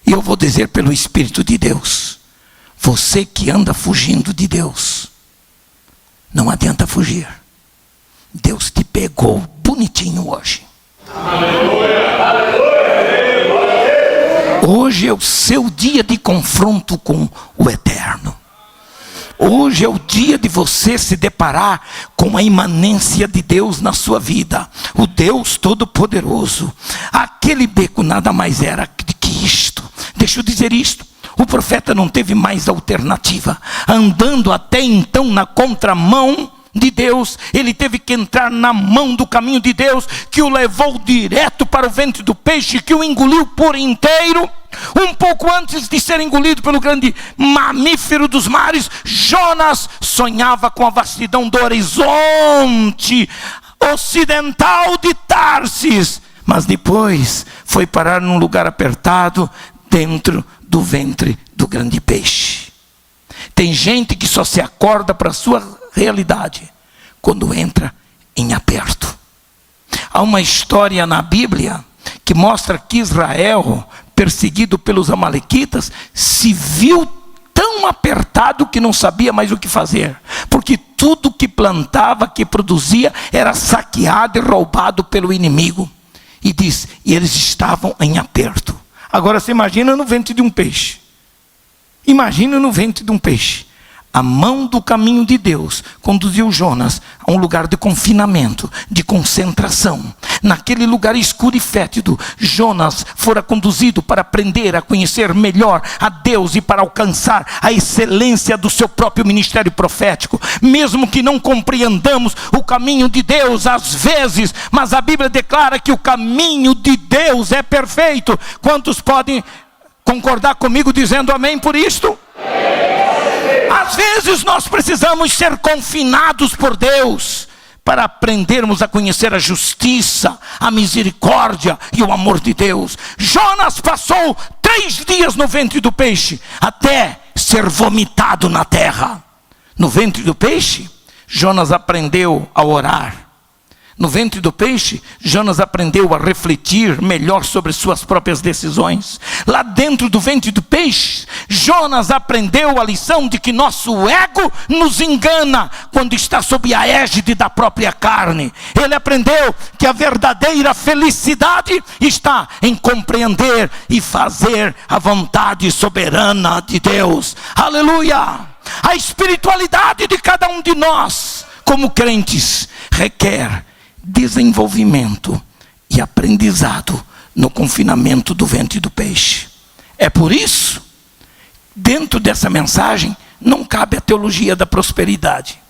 E eu vou dizer pelo Espírito de Deus: você que anda fugindo de Deus, não adianta fugir. Deus te pegou bonitinho hoje. Hoje é o seu dia de confronto com o Eterno. Hoje é o dia de você se deparar com a imanência de Deus na sua vida. O Deus Todo-Poderoso. Aquele beco nada mais era que isto. Deixa eu dizer isto. O profeta não teve mais alternativa. Andando até então na contramão de Deus, ele teve que entrar na mão do caminho de Deus, que o levou direto para o ventre do peixe, que o engoliu por inteiro. Um pouco antes de ser engolido pelo grande mamífero dos mares, Jonas sonhava com a vastidão do horizonte ocidental de Tarsis, mas depois foi parar num lugar apertado dentro do ventre do grande peixe. Tem gente que só se acorda para a sua realidade quando entra em aperto. Há uma história na Bíblia que mostra que Israel, perseguido pelos amalequitas, se viu tão apertado que não sabia mais o que fazer, porque tudo que plantava, que produzia, era saqueado e roubado pelo inimigo. E diz, e eles estavam em aperto. Agora você imagina no ventre de um peixe. Imagina no ventre de um peixe. A mão do caminho de Deus conduziu Jonas a um lugar de confinamento, de concentração. Naquele lugar escuro e fétido, Jonas fora conduzido para aprender a conhecer melhor a Deus e para alcançar a excelência do seu próprio ministério profético. Mesmo que não compreendamos o caminho de Deus às vezes, mas a Bíblia declara que o caminho de Deus é perfeito. Quantos podem concordar comigo dizendo amém por isto? Às vezes nós precisamos ser confinados por Deus para aprendermos a conhecer a justiça, a misericórdia e o amor de Deus. Jonas passou 3 dias no ventre do peixe até ser vomitado na terra. No ventre do peixe, Jonas aprendeu a orar. No ventre do peixe, Jonas aprendeu a refletir melhor sobre suas próprias decisões. Lá dentro do ventre do peixe, Jonas aprendeu a lição de que nosso ego nos engana quando está sob a égide da própria carne. Ele aprendeu que a verdadeira felicidade está em compreender e fazer a vontade soberana de Deus. Aleluia! A espiritualidade de cada um de nós, como crentes, requer desenvolvimento e aprendizado no confinamento do ventre do peixe. É por isso, dentro dessa mensagem, não cabe a teologia da prosperidade.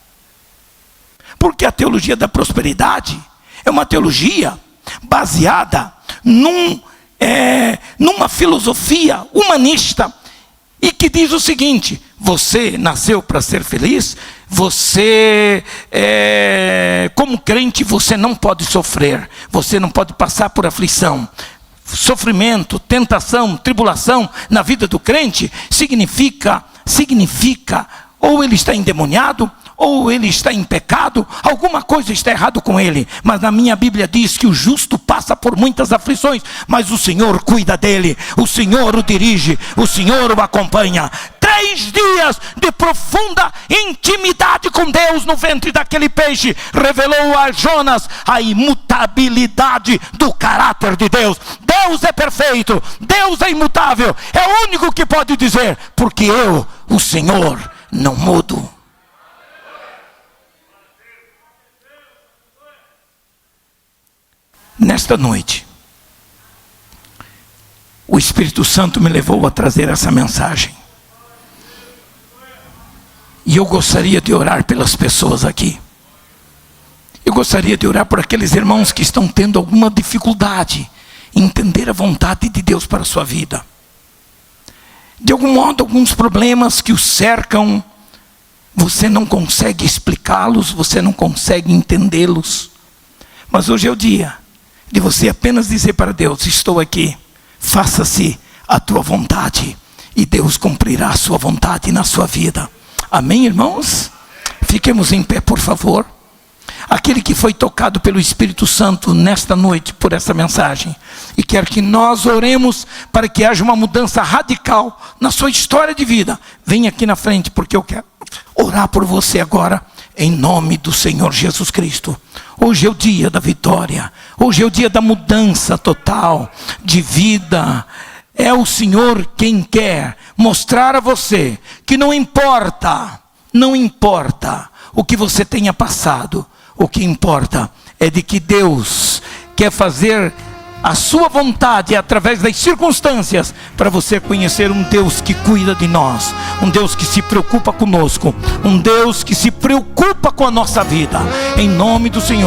Porque a teologia da prosperidade é uma teologia baseada numa filosofia humanista e que diz o seguinte: você nasceu para ser feliz, você, como crente, você não pode sofrer, você não pode passar por aflição. Sofrimento, tentação, tribulação na vida do crente significa ou ele está endemoniado, ou ele está em pecado, alguma coisa está errado com ele. Mas na minha Bíblia diz que o justo passa por muitas aflições, mas o Senhor cuida dele, o Senhor o dirige, o Senhor o acompanha. 3 dias de profunda intimidade com Deus no ventre daquele peixe revelou a Jonas a imutabilidade do caráter de Deus. Deus é perfeito, Deus é imutável, é o único que pode dizer, porque eu, o Senhor, não mudo. Nesta noite, o Espírito Santo me levou a trazer essa mensagem. eu gostaria de orar pelas pessoas aqui. Eu gostaria de orar por aqueles irmãos que estão tendo alguma dificuldade em entender a vontade de Deus para a sua vida. De algum modo, alguns problemas que os cercam, você não consegue explicá-los, você não consegue entendê-los. Mas hoje é o dia de você apenas dizer para Deus: estou aqui, faça-se a tua vontade, e Deus cumprirá a sua vontade na sua vida. Amém, irmãos? Fiquemos em pé, por favor. Aquele que foi tocado pelo Espírito Santo nesta noite por essa mensagem e quer que nós oremos para que haja uma mudança radical na sua história de vida, vem aqui na frente, porque eu quero orar por você agora, em nome do Senhor Jesus Cristo. Hoje é o dia da vitória, hoje é o dia da mudança total de vida. É o Senhor quem quer mostrar a você que não importa o que você tenha passado. O que importa é de que Deus quer fazer a sua vontade através das circunstâncias, para você conhecer um Deus que cuida de nós, um Deus que se preocupa conosco, um Deus que se preocupa com a nossa vida, em nome do Senhor.